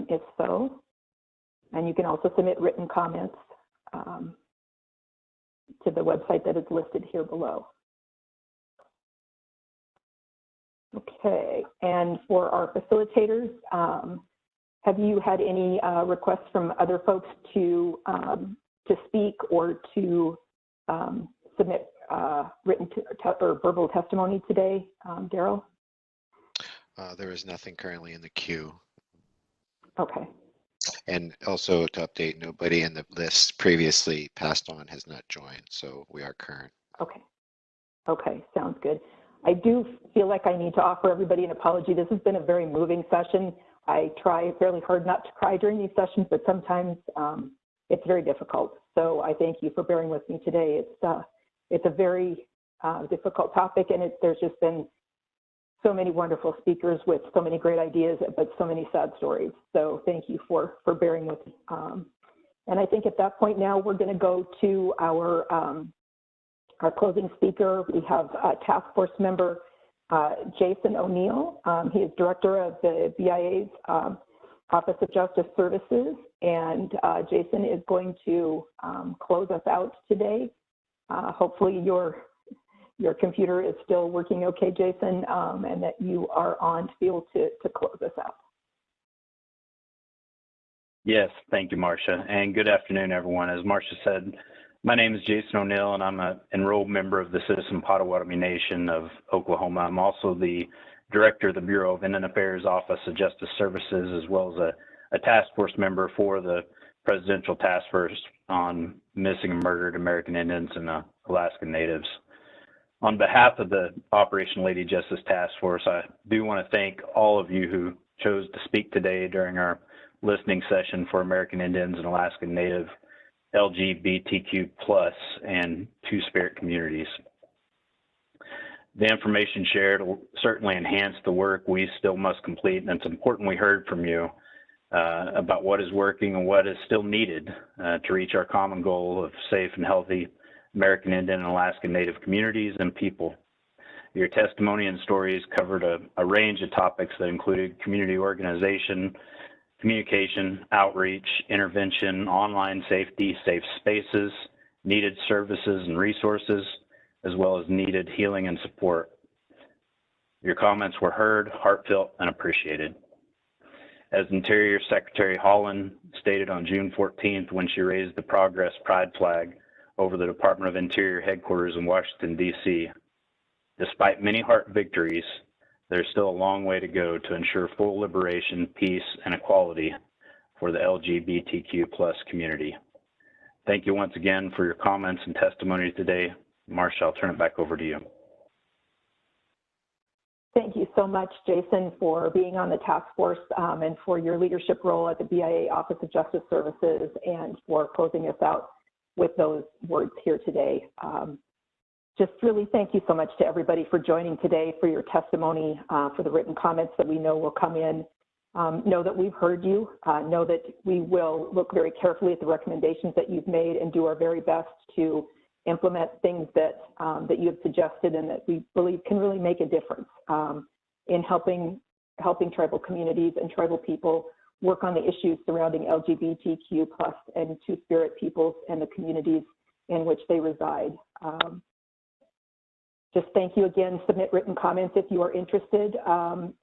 if so. And you can also submit written comments to the website that is listed here below. Okay, and for our facilitators, have you had any requests from other folks to speak or to submit written or verbal testimony today, Daryl? There is nothing currently in the queue. Okay. And also to update, nobody in the list previously passed on has not joined, so we are current. Okay. Okay, sounds good. I do feel like I need to offer everybody an apology. This has been a very moving session. I try fairly hard not to cry during these sessions, but sometimes it's very difficult. So I thank you for bearing with me today. It's a very difficult topic, and there's just been so many wonderful speakers with so many great ideas, but so many sad stories. So thank you for bearing with me. And I think at that point now, we're going to go to our closing speaker. We have task force member Jason O'Neill. He is director of the BIA's Office of Justice Services, and Jason is going to close us out today. Hopefully your computer is still working okay, Jason, and that you are on to be able to close us out. Yes, thank you, Marcia, and good afternoon, everyone. As Marcia said, my name is Jason O'Neill, and I'm an enrolled member of the Citizen Potawatomi Nation of Oklahoma. I'm also the director of the Bureau of Indian Affairs Office of Justice Services, as well as a task force member for the Presidential Task Force on Missing and Murdered American Indians and Alaska Natives. On behalf of the Operation Lady Justice Task Force, I do want to thank all of you who chose to speak today during our listening session for American Indians and Alaska Native, LGBTQ+ and Two-Spirit communities. The information shared will certainly enhance the work we still must complete, and it's important we heard from you about what is working and what is still needed to reach our common goal of safe and healthy American Indian and Alaska Native communities and people. Your testimony and stories covered a range of topics that included community organization, communication, outreach, intervention, online safety, safe spaces, needed services and resources, as well as needed healing and support. Your comments were heard, heartfelt, and appreciated. As Interior Secretary Holland stated on June 14th when she raised the Progress Pride flag over the Department of Interior headquarters in Washington, D.C., despite many heart victories, there's still a long way to go to ensure full liberation, peace, and equality for the LGBTQ+ community. Thank you once again for your comments and testimony today. Marcia, I'll turn it back over to you. Thank you so much, Jason, for being on the task force and for your leadership role at the BIA Office of Justice Services, and for closing us out with those words here today. Just really thank you so much to everybody for joining today, for your testimony, for the written comments that we know will come in. Know that we've heard you. Know that we will look very carefully at the recommendations that you've made and do our very best to implement things that you have suggested and that we believe can really make a difference in helping tribal communities and tribal people work on the issues surrounding LGBTQ+ and Two-Spirit peoples and the communities in which they reside. Just thank you again. Submit written comments if you are interested,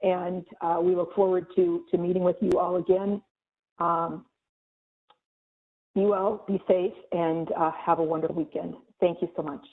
and we look forward to meeting with you all again. Be well, be safe, and have a wonderful weekend. Thank you so much.